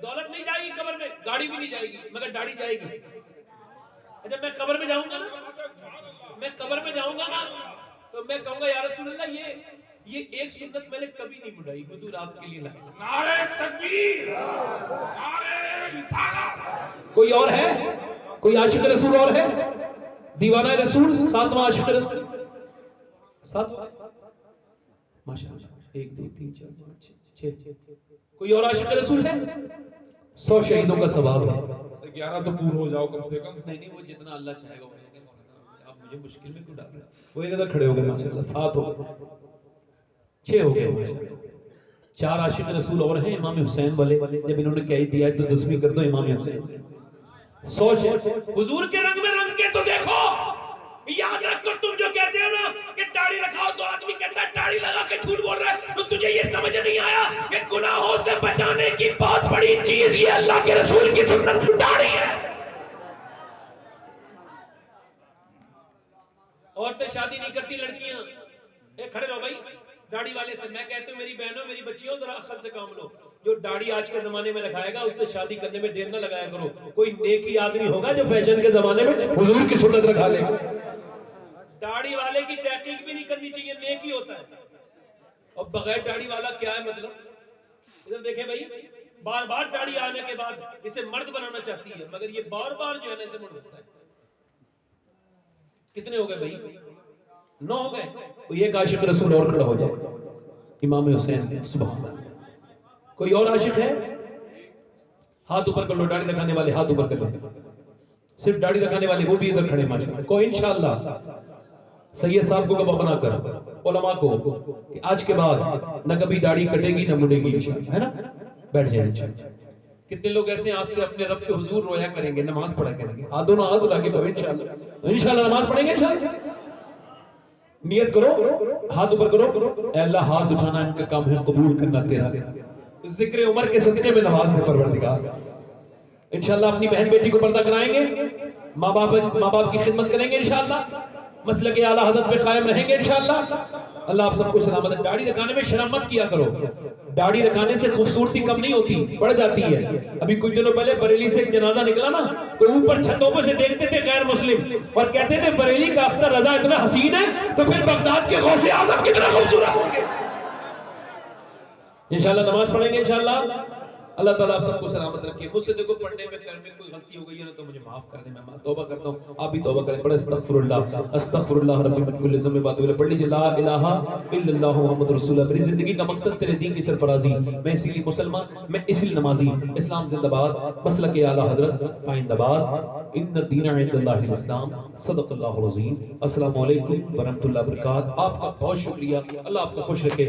दौलत नहीं जाएगी कब्र में, गाड़ी भी नहीं जाएगी, मगर दाढ़ी जाएगी। जब मैं कब्र में जाऊंगा ना, मैं कब्र में जाऊंगा ना, तो मैं कहूंगा या रसूल अल्लाह, ये एक सुन्नत मैंने कभी नहीं मुड़ाई, हुजूर आपके लिए लाई। नारे तकबीर, नारे रिसालत। कोई और है? कोई आशिक रसूल और है? दीवाना रसूल, 7वां आशिक रसूल, 7वां, माशाअल्लाह। 1 2 3 4 5 6। कोई और आशिक रसूल है? 100 शहीदों का सवाब है। 11 तो पूर्ण हो जाओ कम से कम। नहीं, वो जितना अल्लाह चाहेगा हो जाएगा। आप मुझे मुश्किल में क्यों डाल रहे हैं? वो इधर खड़े हो गए माशाअल्लाह, 7 हो गए, 6 हो गए माशाअल्लाह। 4 आशिक रसूल और हैं, इमाम हुसैन वाले। जब इन्होंने कह दिया तो 10वीं कर दो इमाम हुसैन। 100 हुजूर के रंग में रंग के तो देखो। याद रखो, तुम जो कहते हो ना कि दाढ़ी रखाओ, तो आदमी कहता है दाढ़ी लगा के झूठ बोल रहा है, तो तुझे ये समझ नहीं आया कि गुनाहों से बचाने की बहुत बड़ी चीज ये अल्लाह के रसूल की सुन्नत दाढ़ी है। औरतें शादी नहीं करती, लड़कियां। खड़े रहो भाई, दाढ़ी वाले से मैं कहता हूं, मेरी बहनों, मेरी बच्चियों, जरा अक्ल से काम लो। जो दाढ़ी आज के जमाने में रखाएगा, उससे शादी करने में देर न लगाया करो। कोई नेकी आदमी होगा जो फैशन के जमाने में हुजूर की सुन्नत रखा लेगा। दाढ़ी वाले की तहकीक भी नहीं करनी चाहिए, नेकी होता है। और बगैर दाढ़ी वाला क्या है मतलब? इधर देखें भाई, बार बार दाढ़ी आने के बाद इसे मर्द बनाना चाहती है, मगर ये बार बार जो है ना इसे मुड़ होता है। कितने हो गए भाई? 9 हो गए। ये आशिक रसूल और खड़ा हो जाए, इमाम हुसैन, सुभान अल्लाह। कोई और आशिक है? हाथ ऊपर कर लो, दाढ़ी रखाने वाले हाथ ऊपर कर लो। सिर्फ दाढ़ी रखाने वाले वो भी इधर खड़े माशाअल्लाह। कोई इंशाअल्लाह सैयद साहब को गवाह बनाकर उलमा को कि आज के बाद न कभी दाढ़ी कटेगी न मुड़ेगी इंशाअल्लाह, है ना? बैठ जाए इंशाअल्लाह। कितने लोग ऐसे आज से अपने रब के हुजूर रोया करेंगे, नमाज पढ़ा करेंगे? हाथ दोनों हाथ उठा के कहो इंशाअल्लाह, इंशाअल्लाह नमाज पढ़ेंगे इंशाअल्लाह। नियत करो, हाथ ऊपर करो। ऐ अल्लाह, हाथ उठाना इनका काम है, कबूल करना तेरा काम। जिक्र उमर के सदके में नमाज दे परवरदिगार। इंशाअल्लाह अपनी बहन बेटी को पर्दा कराएंगे, माँ बाप की खिदमत करेंगे इंशाअल्लाह, मसलक आला हज़रत पे कायम रहेंगे इंशाअल्लाह। अल्लाह आप सबको सलामत। दाढ़ी रखाने में शर्म मत किया करो। दाढ़ी रखाने से खूबसूरती कम नहीं होती, बढ़ जाती है। अभी कुछ दिनों पहले बरेली से एक जनाजा निकला ना, तो ऊपर छतों पर से देखते थे गैर मुस्लिम और कहते थे बरेली का अख्तर रजा इतना हसीन है, तो फिर बगदाद के गौसे आजम कितना खूबसूरत होंगे। इंशाअल्लाह नमाज पढ़ेंगे इंशाअल्लाह। अल्लाह ताला आप सबको सलामत रखे। मुझसे देखो पढ़ने में करने में कोई गलती हो गई है ना, तो मुझे माफ कर दे, मैं तौबा करता हूं। आप भी तौबा करें, पढ़े अस्तगफिरुल्लाह रब्बी मिन कुल्ली ज़म्बिन व अतूबु इलैह। पढ़ लीजिए ला इलाहा इल्लल्लाहु मुहम्मदुर रसूलुल्लाह। मेरी जिंदगी का मकसद तेरे दीन की सरफराजी, मैं इसीलिए मुसलमान, मैं इसीलिए नमाजी। इस्लाम जिंदाबाद, मसलक आला हज़रत पाइंदाबाद। इन्न दीन इंदल्लाहिल इस्लाम। सदक़ल्लाहुल अज़ीम। अस्सलामु अलैकुम व रहमतुल्लाहि व बरकातहू। आपका बहुत शुक्रिया, अल्लाह आपको खुश रखे।